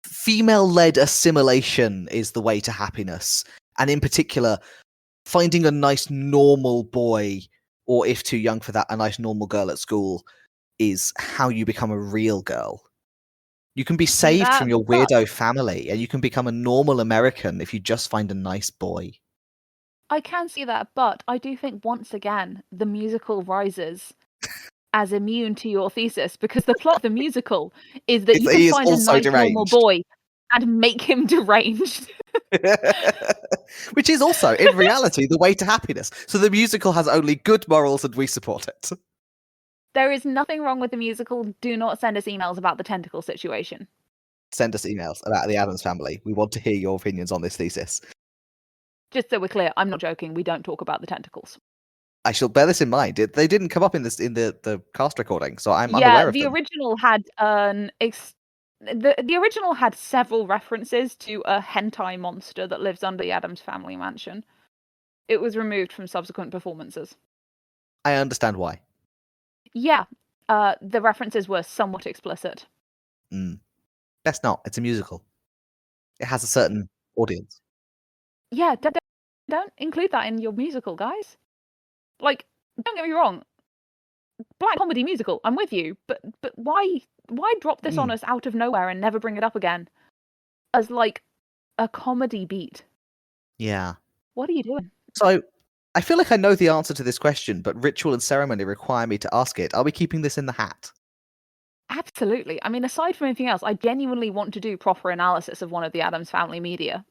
female-led assimilation is the way to happiness, and in particular finding a nice normal boy, or if too young for that, a nice normal girl at school, is how you become a real girl. You can be saved from your weirdo family, and you can become a normal American if you just find a nice boy. I can see that, but I do think once again the musical rises as immune to your thesis, because the plot of the musical is that you can find a nice normal boy and make him deranged. Which is also, in reality, the way to happiness. So the musical has only good morals and we support it. There is nothing wrong with the musical. Do not send us emails about the tentacle situation. Send us emails about the Addams Family. We want to hear your opinions on this thesis. Just so we're clear, I'm not joking. We don't talk about the tentacles. I shall bear this in mind. They didn't come up in the cast recording, so I'm unaware of them. The original had the original had several references to a hentai monster that lives under the Addams Family mansion. It was removed from subsequent performances. I understand why. Yeah, the references were somewhat explicit. Best not. It's a musical. It has a certain audience. Yeah, don't include that in your musical, guys. Like, don't get me wrong. Black comedy musical, I'm with you, but why drop this on us out of nowhere and never bring it up again as like a comedy beat? Yeah. What are you doing? So, I feel like I know the answer to this question, but ritual and ceremony require me to ask it. Are we keeping this in the hat? Absolutely. I mean, aside from anything else, I genuinely want to do proper analysis of one of the Addams Family media.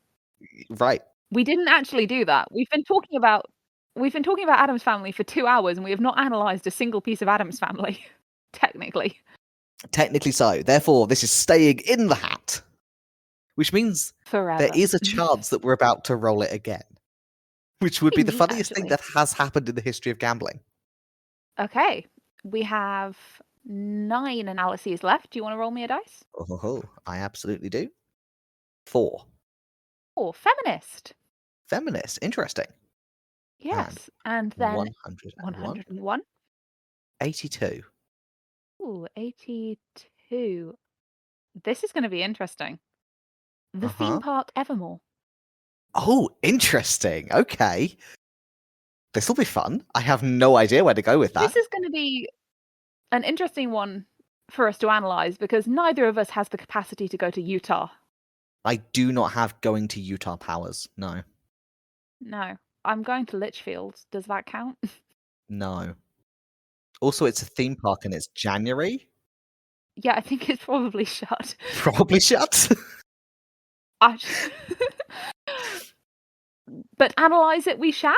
Right. We didn't actually do that. We've been talking about Addams Family for 2 hours, and we have not analysed a single piece of Addams Family. Technically. Technically so. Therefore, this is staying in the hat. Which means forever. There is a chance that we're about to roll it again. Which would be the funniest thing that has happened in the history of gambling. Okay. We have 9 analyses left. Do you want to roll me a dice? Oh, I absolutely do. 4. Oh, feminist. Feminist. Interesting. Yes. And then 101. 82. Ooh, 82. This is going to be interesting. The theme park Evermore. Oh, interesting. Okay. This will be fun. I have no idea where to go with that. This is going to be an interesting one for us to analyze because neither of us has the capacity to go to Utah. I do not have going to Utah powers. No. No, I'm going to Litchfield. Does that count? No. Also, it's a theme park and it's January. Yeah, I think it's probably shut. Probably shut. I But analyze it we shall?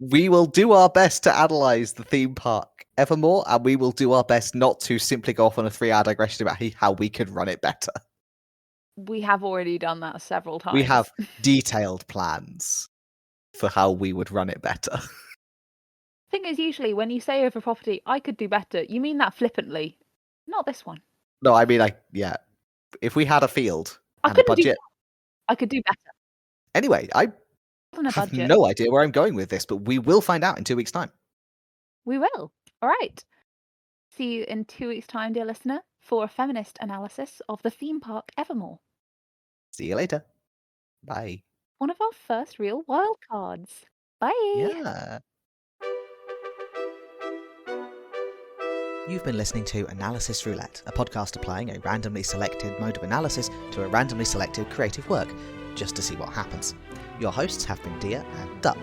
We will do our best to analyze the theme park Evermore, and we will do our best not to simply go off on a 3-hour digression about how we could run it better. We have already done that several times. We have detailed plans for how we would run it better. Thing is, usually when you say over property, I could do better, you mean that flippantly. Not this one. No, I mean, yeah. If we had a field I and a couldn't do budget. I could do better. Anyway, I On a have budget. no idea where I'm going with this, but we will find out in 2 weeks' time. We will. All right. See you in 2 weeks' time, dear listener, for a feminist analysis of the theme park Evermore. See you later. Bye. One of our first real wild cards. Bye. Yeah. You've been listening to Analysis Roulette, a podcast applying a randomly selected mode of analysis to a randomly selected creative work, just to see what happens. Your hosts have been Dia and Duck.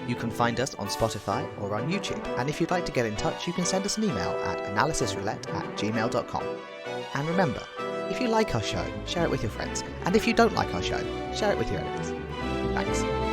You can find us on Spotify or on YouTube, and if you'd like to get in touch, you can send us an email at analysisroulette@gmail.com. And remember, if you like our show, share it with your friends, and if you don't like our show, share it with your enemies. Thanks.